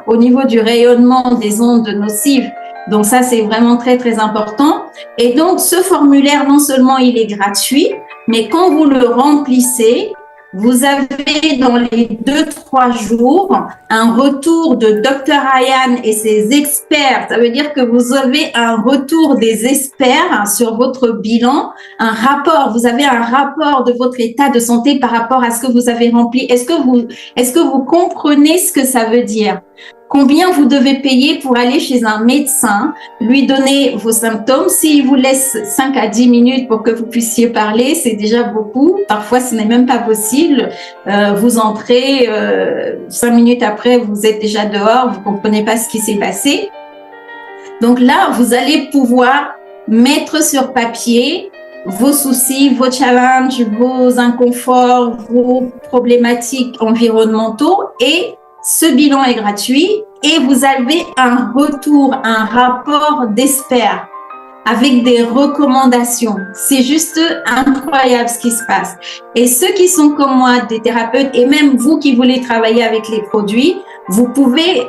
au niveau du rayonnement des ondes nocives. Donc ça, c'est vraiment très, très important. Et donc, ce formulaire, non seulement il est gratuit, mais quand vous le remplissez, vous avez dans les 2-3 jours un retour de Dr. Ryan et ses experts. Ça veut dire que vous avez un retour des experts sur votre bilan, un rapport. Vous avez un rapport de votre état de santé par rapport à ce que vous avez rempli. Est-ce que vous comprenez ce que ça veut dire? combien vous devez payer pour aller chez un médecin, lui donner vos symptômes. S'il vous laisse 5 à 10 minutes pour que vous puissiez parler, c'est déjà beaucoup. Parfois, ce n'est même pas possible. Vous entrez, 5 minutes après, vous êtes déjà dehors, vous comprenez pas ce qui s'est passé. Donc là, vous allez pouvoir mettre sur papier vos soucis, vos challenges, vos inconforts, vos problématiques environnementaux, et ce bilan est gratuit et vous avez un retour, un rapport d'expert avec des recommandations. C'est juste incroyable ce qui se passe. Et ceux qui sont comme moi, des thérapeutes, et même vous qui voulez travailler avec les produits, vous pouvez,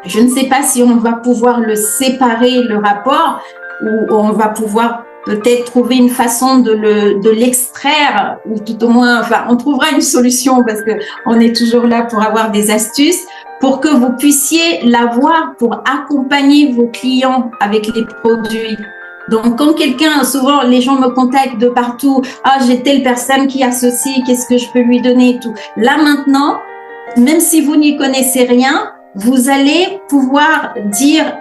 je ne sais pas si on va pouvoir le séparer, le rapport, ou on va pouvoir peut-être trouver une façon de l'extraire, ou tout au moins, enfin, on trouvera une solution parce que on est toujours là pour avoir des astuces pour que vous puissiez l'avoir pour accompagner vos clients avec les produits. Donc, quand souvent les gens me contactent de partout, j'ai telle personne qui a ceci, qu'est-ce que je peux lui donner et tout. Là maintenant, même si vous n'y connaissez rien, vous allez pouvoir dire,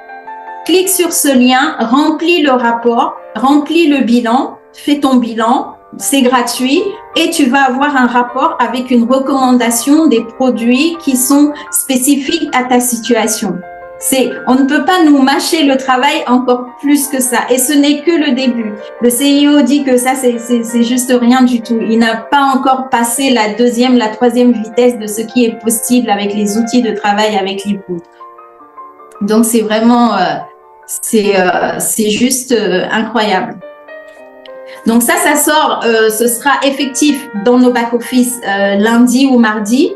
clique sur ce lien, remplis le rapport, remplis le bilan, fais ton bilan, c'est gratuit et tu vas avoir un rapport avec une recommandation des produits qui sont spécifiques à ta situation. On ne peut pas nous mâcher le travail encore plus que ça. Et ce n'est que le début. Le CIO dit que ça, c'est juste rien du tout. Il n'a pas encore passé la deuxième, la troisième vitesse de ce qui est possible avec les outils de travail avec l'IPU. Donc, c'est vraiment, c'est juste incroyable. Donc ça sort, ce sera effectif dans nos back-office lundi ou mardi.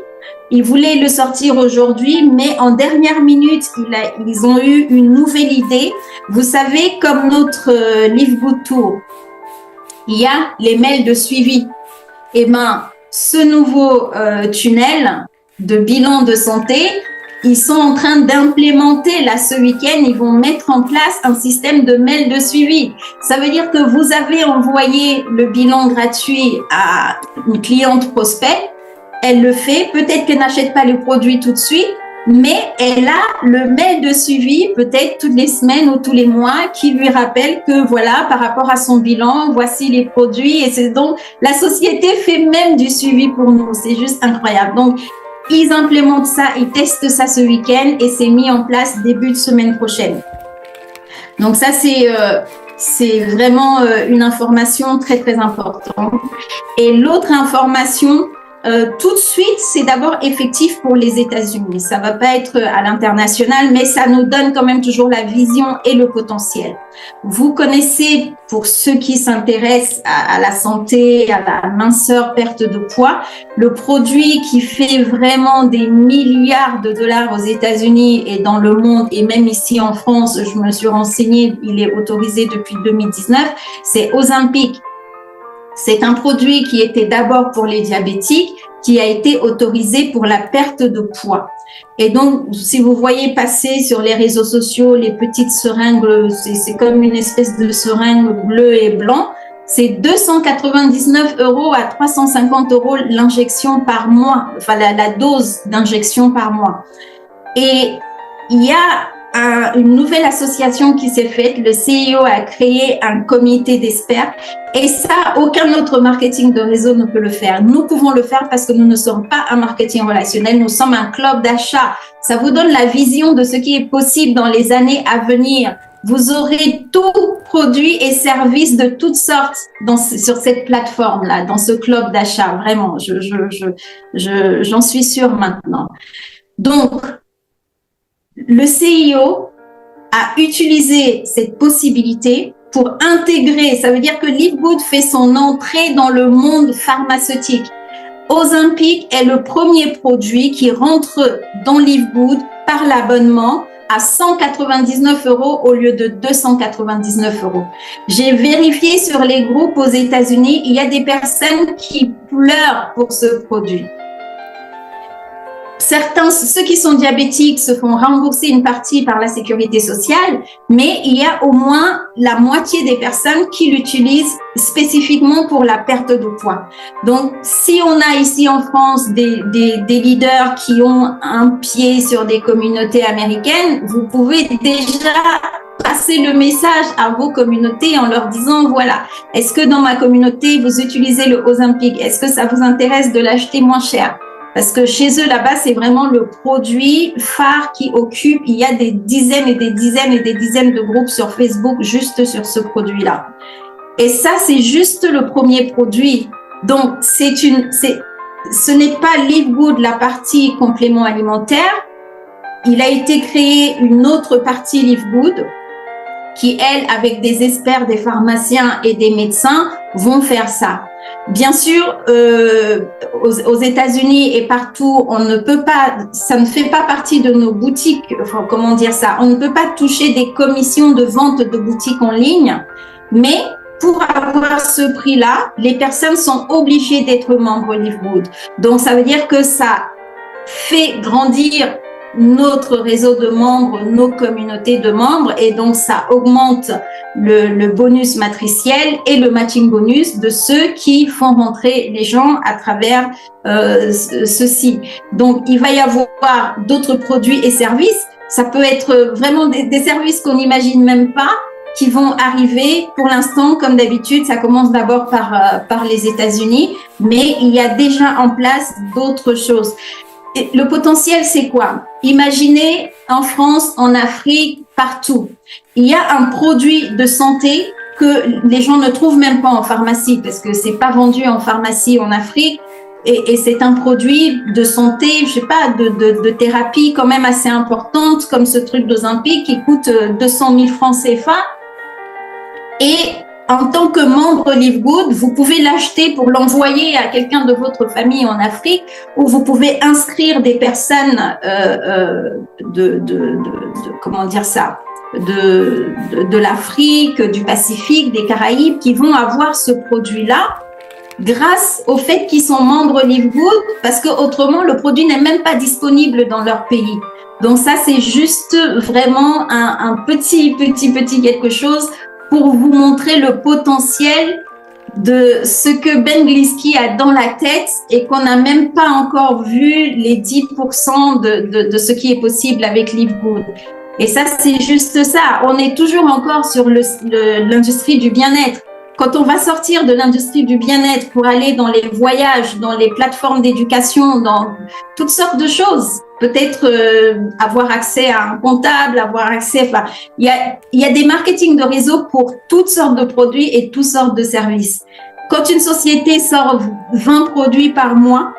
Ils voulaient le sortir aujourd'hui, mais en dernière minute, ils ont eu une nouvelle idée. Vous savez, comme notre Live Good Tour, il y a les mails de suivi. Eh ben, ce nouveau tunnel de bilan de santé, ils sont en train d'implémenter là ce week-end, ils vont mettre en place un système de mail de suivi. Ça veut dire que vous avez envoyé le bilan gratuit à une cliente prospect, elle le fait, peut-être qu'elle n'achète pas le produit tout de suite, mais elle a le mail de suivi peut-être toutes les semaines ou tous les mois qui lui rappelle que voilà, par rapport à son bilan, voici les produits, et c'est donc la société fait même du suivi pour nous, c'est juste incroyable. Donc, ils implémentent ça, ils testent ça ce week-end et c'est mis en place début de semaine prochaine. Donc ça, c'est vraiment une information très, très importante. Et l'autre information, tout de suite, c'est d'abord effectif pour les États-Unis. Ça va pas être à l'international, mais ça nous donne quand même toujours la vision et le potentiel. Vous connaissez, pour ceux qui s'intéressent à la santé, à la minceur, perte de poids, le produit qui fait vraiment des milliards de dollars aux États-Unis et dans le monde, et même ici en France, je me suis renseignée, il est autorisé depuis 2019, c'est Ozempic. C'est un produit qui était d'abord pour les diabétiques, qui a été autorisé pour la perte de poids. Et donc, si vous voyez passer sur les réseaux sociaux les petites seringues, c'est comme une espèce de seringue bleue et blanc, c'est 299 € à 350 € l'injection par mois, enfin la dose d'injection par mois. Et il y a une nouvelle association qui s'est faite, le CIO a créé un comité d'experts et ça, aucun autre marketing de réseau ne peut le faire. Nous pouvons le faire parce que nous ne sommes pas un marketing relationnel, nous sommes un club d'achat. Ça vous donne la vision de ce qui est possible dans les années à venir. Vous aurez tout produit et services de toutes sortes sur cette plateforme-là, dans ce club d'achat. Vraiment, j'en suis sûre maintenant. Donc, le CIO a utilisé cette possibilité pour intégrer, ça veut dire que Live Good fait son entrée dans le monde pharmaceutique. Ozempic est le premier produit qui rentre dans Live Good par l'abonnement à 199 € au lieu de 299 €. J'ai vérifié sur les groupes aux États-Unis, il y a des personnes qui pleurent pour ce produit. ceux qui sont diabétiques se font rembourser une partie par la sécurité sociale, mais il y a au moins la moitié des personnes qui l'utilisent spécifiquement pour la perte de poids. Donc, si on a ici en France des leaders qui ont un pied sur des communautés américaines, vous pouvez déjà passer le message à vos communautés en leur disant, voilà, est-ce que dans ma communauté, vous utilisez le Ozempic? Est-ce que ça vous intéresse de l'acheter moins cher? Parce que chez eux, là-bas, c'est vraiment le produit phare qui occupe. Il y a des dizaines et des dizaines et des dizaines de groupes sur Facebook juste sur ce produit-là. Et ça, c'est juste le premier produit. Donc, ce n'est pas Live Good, la partie complément alimentaire. Il a été créé une autre partie Live Good qui, elle, avec des experts, des pharmaciens et des médecins, vont faire ça. Bien sûr, aux États-Unis et partout, on ne peut pas, ça ne fait pas partie de nos boutiques, enfin, comment dire ça, on ne peut pas toucher des commissions de vente de boutiques en ligne, mais pour avoir ce prix-là, les personnes sont obligées d'être membres Live Good. Donc, ça veut dire que ça fait grandir notre réseau de membres, nos communautés de membres, et donc ça augmente le bonus matriciel et le matching bonus de ceux qui font rentrer les gens à travers ceci. Donc, il va y avoir d'autres produits et services. Ça peut être vraiment des services qu'on n'imagine même pas qui vont arriver. Pour l'instant, comme d'habitude, ça commence d'abord par les États-Unis, mais il y a déjà en place d'autres choses. Et le potentiel, c'est quoi? Imaginez en France, en Afrique, partout. Il y a un produit de santé que les gens ne trouvent même pas en pharmacie parce que c'est pas vendu en pharmacie en Afrique. Et c'est un produit de santé, je sais pas, de thérapie quand même assez importante, comme ce truc d'Ozempic qui coûte 200 000 francs CFA. Et en tant que membre Live Good, vous pouvez l'acheter pour l'envoyer à quelqu'un de votre famille en Afrique, ou vous pouvez inscrire des personnes comment dire ça, de l'Afrique, du Pacifique, des Caraïbes, qui vont avoir ce produit-là grâce au fait qu'ils sont membres Live Good, parce que autrement le produit n'est même pas disponible dans leur pays. Donc ça, c'est juste vraiment un petit quelque chose pour vous montrer le potentiel de ce que Ben Gliski a dans la tête et qu'on n'a même pas encore vu les 10% de ce qui est possible avec Live Good. Et ça, c'est juste ça. On est toujours encore sur l'industrie du bien-être. Quand on va sortir de l'industrie du bien-être pour aller dans les voyages, dans les plateformes d'éducation, dans toutes sortes de choses, peut-être avoir accès à un comptable, avoir accès, enfin, il y a des marketing de réseau pour toutes sortes de produits et toutes sortes de services. Quand une société sort 20 produits par mois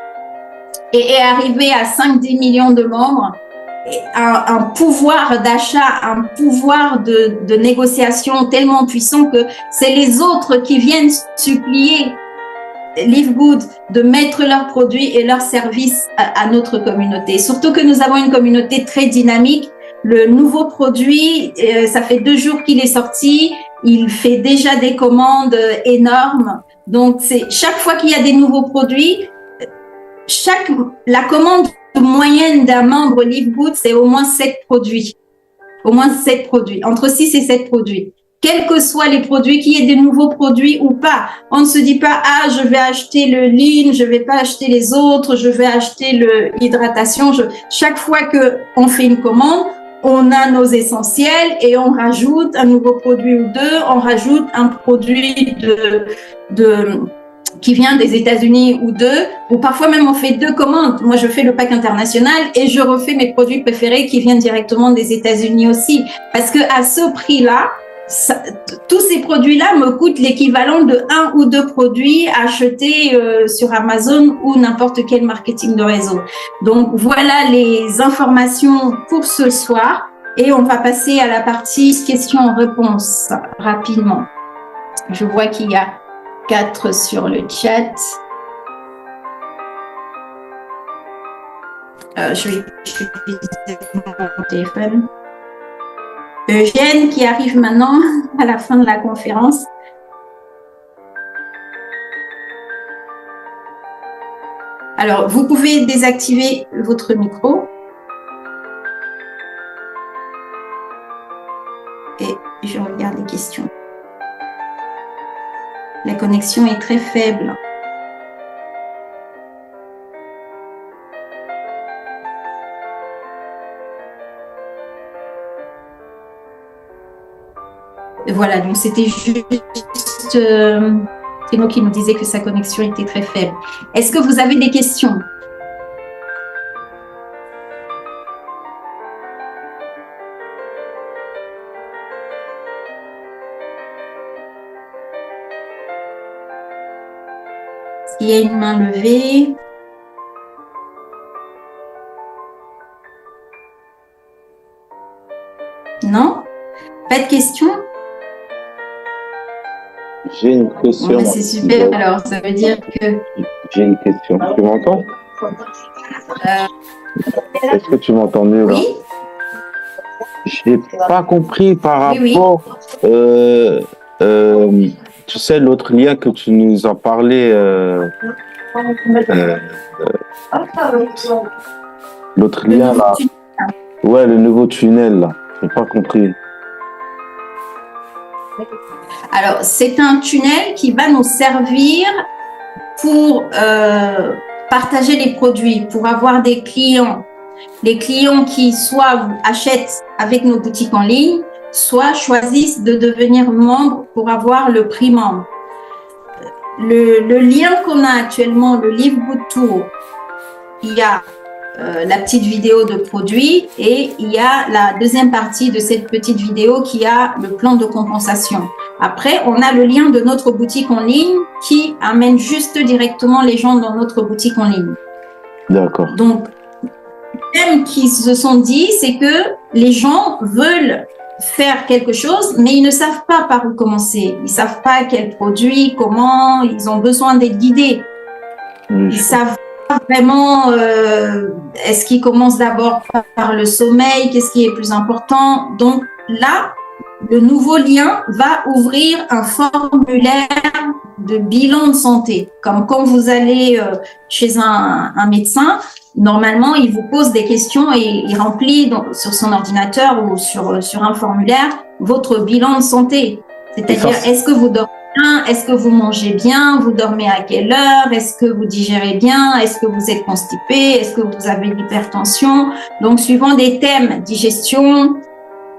et est arrivée à 5-10 millions de membres, un pouvoir d'achat, un pouvoir de négociation tellement puissant que c'est les autres qui viennent supplier Live Good de mettre leurs produits et leurs services à notre communauté. Surtout que nous avons une communauté très dynamique. Le nouveau produit, ça fait 2 jours qu'il est sorti. Il fait déjà des commandes énormes. Donc, chaque fois qu'il y a des nouveaux produits, la commande moyenne d'un membre Live Good, c'est au moins 7 produits. Au moins 7 produits, entre 6 et 7 produits. Quels que soient les produits, qu'il y ait des nouveaux produits ou pas. On ne se dit pas, je vais acheter le lean, je vais pas acheter les autres, je vais acheter l'hydratation. Chaque fois qu'on fait une commande, on a nos essentiels et on rajoute un nouveau produit ou deux, on rajoute un produit qui vient des États-Unis ou 2, ou parfois même on fait 2 commandes. Moi, je fais le pack international et je refais mes produits préférés qui viennent directement des États-Unis aussi. Parce que à ce prix-là, tous ces produits-là me coûtent l'équivalent de 1 ou 2 produits achetés sur Amazon ou n'importe quel marketing de réseau. Donc, voilà les informations pour ce soir et on va passer à la partie questions-réponses rapidement. Je vois qu'il y a 4 sur le chat. Je vais utiliser mon téléphone. Eugène qui arrive maintenant à la fin de la conférence. Alors, vous pouvez désactiver votre micro. Et je regarde les questions. La connexion est très faible. Voilà, donc c'était juste Théno qui nous disait que sa connexion était très faible. Est-ce que vous avez des questions? Est-ce qu'il y a une main levée? Non? Pas de questions? J'ai une question. Bon, c'est super, alors ça veut dire que... J'ai une question. Tu m'entends? Est-ce que tu m'entends mieux là? Oui. Je n'ai pas compris par Oui, rapport... tu sais, l'autre lien que tu nous as parlé... l'autre lien là. Ouais, le nouveau tunnel là. Je n'ai pas compris. Alors, c'est un tunnel qui va nous servir pour partager les produits, pour avoir des clients. Les clients qui soit achètent avec nos boutiques en ligne, soit choisissent de devenir membres pour avoir le prix membre. Le lien qu'on a actuellement, le Live Good Tour, il y a la petite vidéo de produits et il y a la deuxième partie de cette petite vidéo qui a le plan de compensation. Après, on a le lien de notre boutique en ligne qui amène juste directement les gens dans notre boutique en ligne. D'accord. Donc, le thème qu'ils se sont dit, c'est que les gens veulent faire quelque chose, mais ils ne savent pas par où commencer. Ils ne savent pas quel produit, comment, ils ont besoin d'être guidés. Ils savent pas vraiment, est-ce qu'ils commencent d'abord par le sommeil, qu'est-ce qui est plus important. Donc là, le nouveau lien va ouvrir un formulaire de bilan de santé. Comme quand vous allez chez un médecin, normalement, il vous pose des questions et il remplit sur son ordinateur ou sur un formulaire votre bilan de santé. C'est-à-dire, est-ce que vous dormez bien? Est-ce que vous mangez bien? Vous dormez à quelle heure? Est-ce que vous digérez bien? Est-ce que vous êtes constipé? Est-ce que vous avez l'hypertension? Donc, suivant des thèmes, digestion,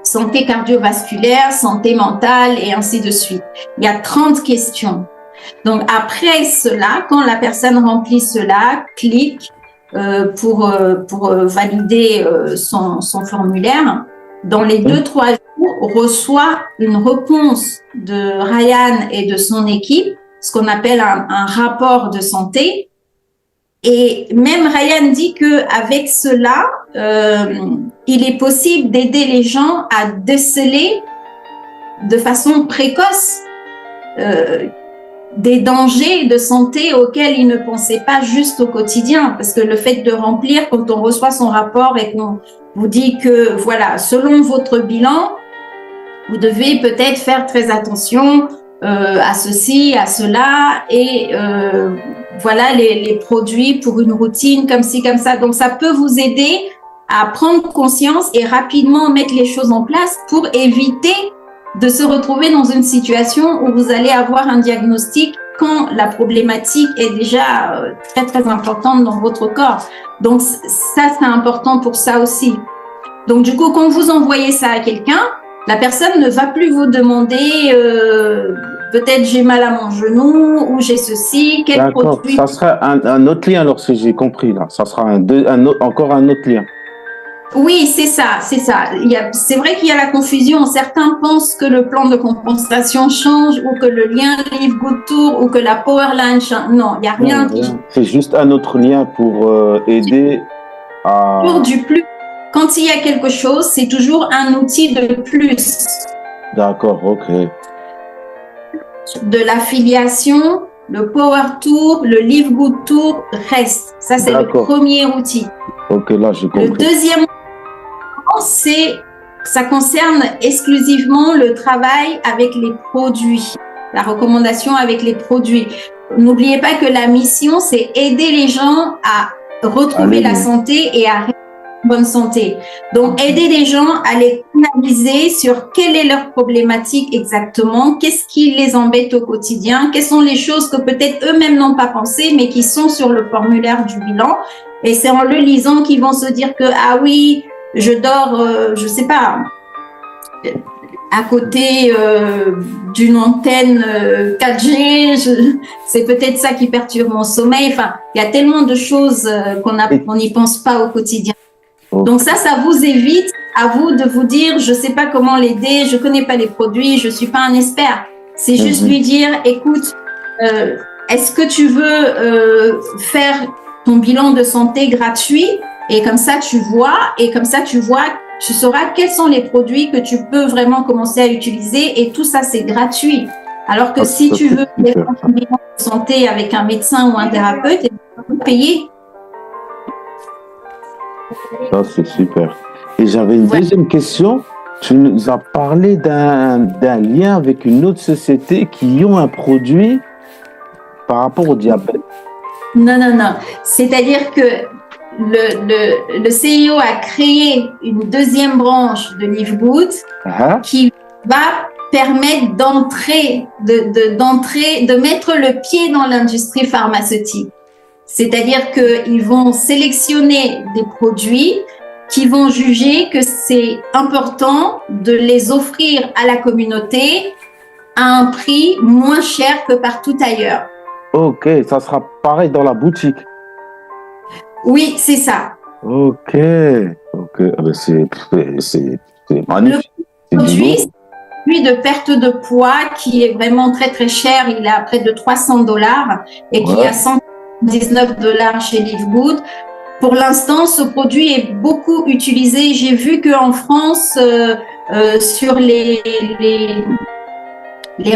santé cardiovasculaire, santé mentale et ainsi de suite. Il y a 30 questions. Donc, après cela, quand la personne remplit cela, clique pour valider son formulaire, dans les 2-3 jours, reçoit une réponse de Ryan et de son équipe, ce qu'on appelle un rapport de santé. Et même Ryan dit qu'avec cela, il est possible d'aider les gens à déceler de façon précoce des dangers de santé auxquels ils ne pensaient pas juste au quotidien. Parce que le fait de remplir, quand on reçoit son rapport et qu'on vous dit que, voilà, selon votre bilan, vous devez peut-être faire très attention à ceci, à cela, et voilà les produits pour une routine comme ci, comme ça. Donc, ça peut vous aider à prendre conscience et rapidement mettre les choses en place pour éviter de se retrouver dans une situation où vous allez avoir un diagnostic quand la problématique est déjà très, très importante dans votre corps. Donc, ça, c'est important pour ça aussi. Donc, du coup, quand vous envoyez ça à quelqu'un, la personne ne va plus vous demander peut-être j'ai mal à mon genou ou j'ai ceci, quel produit. Ça sera un autre lien alors si j'ai compris là. Ça sera encore un autre lien. Oui, c'est ça, c'est ça. C'est vrai qu'il y a la confusion. Certains pensent que le plan de compensation change ou que le lien Live Good Tour ou que la Powerline change. Non, il n'y a rien qui change. C'est juste un autre lien pour aider à... Pour du plus. Quand il y a quelque chose, c'est toujours un outil de plus. D'accord, ok. De l'affiliation, le Power Tour, le Live Good Tour reste. Ça, c'est le premier outil. Ok, là, j'ai compris. Le deuxième, ça concerne exclusivement le travail avec les produits, la recommandation avec les produits. n'oubliez pas que la mission, c'est aider les gens à retrouver la santé et à bonne santé. Donc, aider les gens à les canaliser sur quelle est leur problématique exactement, qu'est-ce qui les embête au quotidien, quelles sont les choses que peut-être eux-mêmes n'ont pas pensé, mais qui sont sur le formulaire du bilan. Et c'est en le lisant qu'ils vont se dire que, ah oui, je dors, je sais pas, à côté d'une antenne 4G, c'est peut-être ça qui perturbe mon sommeil. Enfin, il y a tellement de choses qu'on n'y pense pas au quotidien. Donc ça vous évite à vous de vous dire, je sais pas comment l'aider, je connais pas les produits, je suis pas un expert. C'est juste lui dire, écoute, est-ce que tu veux faire ton bilan de santé gratuit? Et comme ça, tu sauras quels sont les produits que tu peux vraiment commencer à utiliser, et tout ça, c'est gratuit. Alors que si tu veux faire un bilan de santé avec un médecin ou un thérapeute, tu vas payer. Ça, c'est super. Et j'avais une deuxième question. Tu nous as parlé d'un lien avec une autre société qui ont un produit par rapport au diabète. Non. C'est-à-dire que le CIO a créé une deuxième branche de Live Good qui va permettre de mettre le pied dans l'industrie pharmaceutique. C'est-à-dire qu'ils vont sélectionner des produits qui vont juger que c'est important de les offrir à la communauté à un prix moins cher que partout ailleurs. Ok, ça sera pareil dans la boutique. Oui, c'est ça. Ok. C'est magnifique. Le produit, c'est un produit de perte de poids qui est vraiment très très cher. Il est à près de $300 et qui est à $119 chez Live Good. Pour l'instant, ce produit est beaucoup utilisé. J'ai vu qu'en France, sur les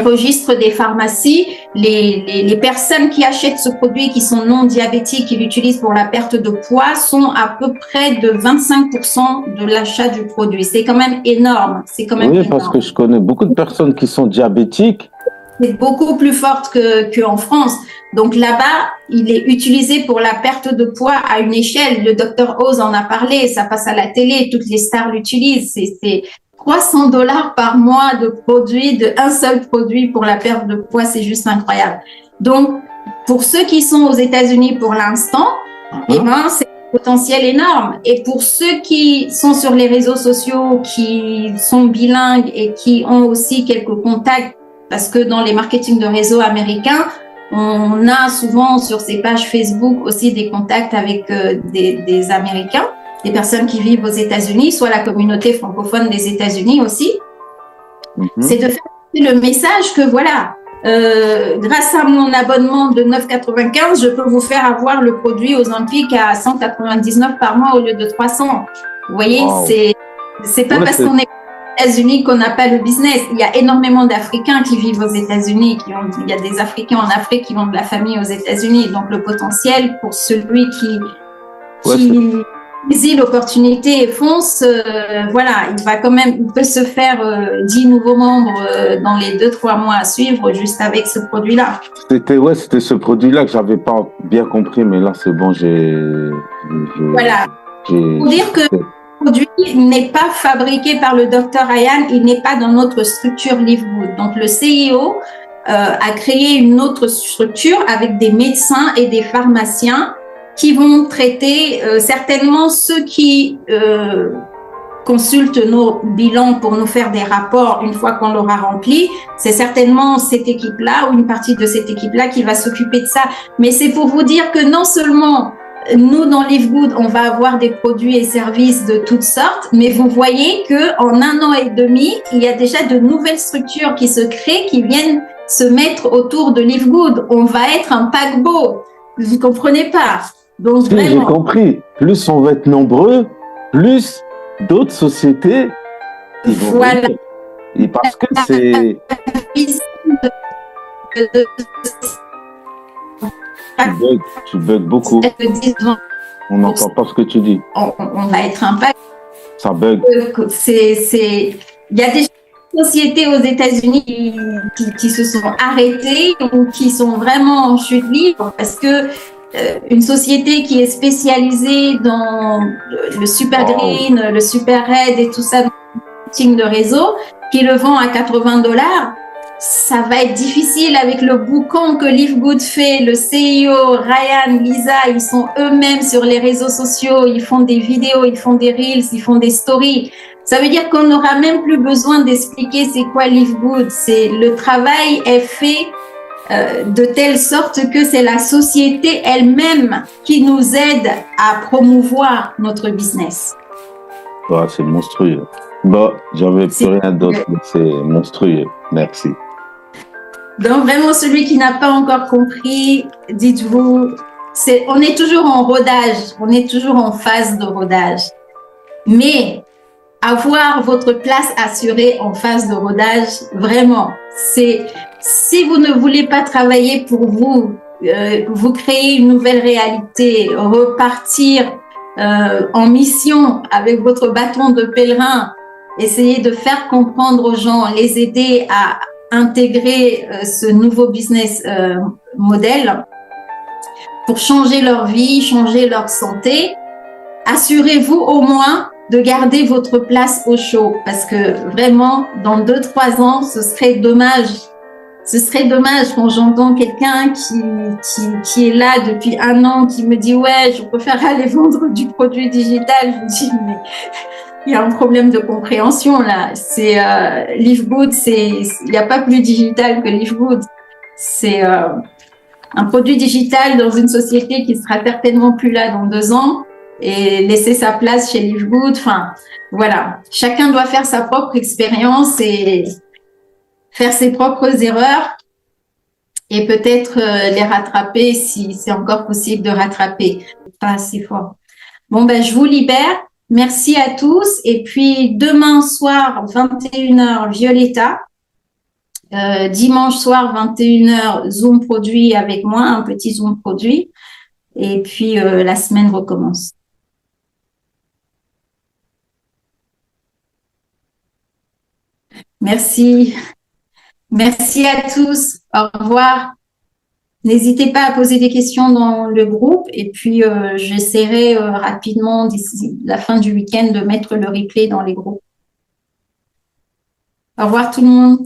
registres des pharmacies, les personnes qui achètent ce produit, qui sont non diabétiques, qui l'utilisent pour la perte de poids, sont à peu près de 25% de l'achat du produit. C'est quand même énorme. Oui, parce que je connais beaucoup de personnes qui sont diabétiques. C'est beaucoup plus forte qu'en France. Donc là-bas, il est utilisé pour la perte de poids à une échelle. Le Dr Oz en a parlé, ça passe à la télé, toutes les stars l'utilisent. C'est $300 par mois de produits, d'un seul produit pour la perte de poids, c'est juste incroyable. Donc, pour ceux qui sont aux États-Unis pour l'instant, c'est un potentiel énorme. Et pour ceux qui sont sur les réseaux sociaux, qui sont bilingues et qui ont aussi quelques contacts, parce que dans les marketing de réseau américains, on a souvent sur ces pages Facebook aussi des contacts avec des Américains, des personnes qui vivent aux États-Unis, soit la communauté francophone des États-Unis aussi. C'est de faire le message que voilà, grâce à mon abonnement de $9,95, je peux vous faire avoir le produit Ozempic à $199 par mois au lieu de 300. Vous voyez, c'est pas parce qu'on est aux États-Unis qu'on n'a pas le business. Il y a énormément d'Africains qui vivent aux États-Unis. Il y a des Africains en Afrique qui ont de la famille aux États-Unis. Donc le potentiel pour celui qui saisit l'opportunité et fonce, il peut se faire 10 nouveaux membres dans les 2-3 mois à suivre juste avec ce produit-là. C'était ce produit-là que j'avais pas bien compris, mais là c'est bon, Voilà. Pour dire que le produit n'est pas fabriqué par le Dr Ayan, il n'est pas dans notre structure Live Good. Donc le CIO a créé une autre structure avec des médecins et des pharmaciens qui vont traiter certainement ceux qui consultent nos bilans pour nous faire des rapports une fois qu'on l'aura rempli. C'est certainement cette équipe-là ou une partie de cette équipe-là qui va s'occuper de ça. Mais c'est pour vous dire que non seulement nous, dans Live Good, on va avoir des produits et services de toutes sortes, mais vous voyez qu'en 1 an et demi, il y a déjà de nouvelles structures qui se créent, qui viennent se mettre autour de Live Good. On va être un paquebot. Vous ne comprenez pas? Donc, oui, j'ai compris. Plus on va être nombreux, plus d'autres sociétés vont venir. Et parce que c'est... Tu bugs beaucoup. On n'entend pas ce que tu dis. On va être un paquebot. Ça bug. Il y a des sociétés aux États-Unis qui se sont arrêtées ou qui sont vraiment en chute libre parce que une société qui est spécialisée dans le super green, le super red et tout ça, de réseau, qui le vend à $80, ça va être difficile avec le boucan que Live Good fait, le CEO, Ryan, Lisa, ils sont eux-mêmes sur les réseaux sociaux, ils font des vidéos, ils font des reels, ils font des stories. Ça veut dire qu'on n'aura même plus besoin d'expliquer c'est quoi Live Good. Le travail est fait de telle sorte que c'est la société elle-même qui nous aide à promouvoir notre business. Ouais, c'est monstrueux. Bon, j'avais plus rien d'autre, mais c'est monstrueux. Merci. Donc vraiment, celui qui n'a pas encore compris, dites-vous, on est toujours en rodage, on est toujours en phase de rodage. Mais avoir votre place assurée en phase de rodage, vraiment, si vous ne voulez pas travailler pour vous, vous créer une nouvelle réalité, repartir en mission avec votre bâton de pèlerin, essayer de faire comprendre aux gens, les aider à intégrer ce nouveau business modèle pour changer leur vie, changer leur santé, assurez-vous au moins de garder votre place au chaud parce que vraiment, dans 2-3 ans, ce serait dommage. Ce serait dommage quand j'entends quelqu'un qui est là depuis 1 an, qui me dit « Ouais, je préfère aller vendre du produit digital. » Je me dis « Mais il y a un problème de compréhension là. Live Good, il n'y a pas plus digital que Live Good. C'est un produit digital dans une société qui sera certainement plus là dans 2 ans et laisser sa place chez Live Good. Enfin, voilà. Chacun doit faire sa propre expérience et faire ses propres erreurs et peut-être les rattraper si c'est encore possible de rattraper. Pas assez fort. Bon, ben, je vous libère. Merci à tous. Et puis, demain soir, 21h, Violetta. Dimanche soir, 21h, Zoom produit avec moi, un petit Zoom produit. Et puis, la semaine recommence. Merci. Merci à tous. Au revoir. N'hésitez pas à poser des questions dans le groupe et puis j'essaierai rapidement d'ici la fin du week-end de mettre le replay dans les groupes. Au revoir tout le monde.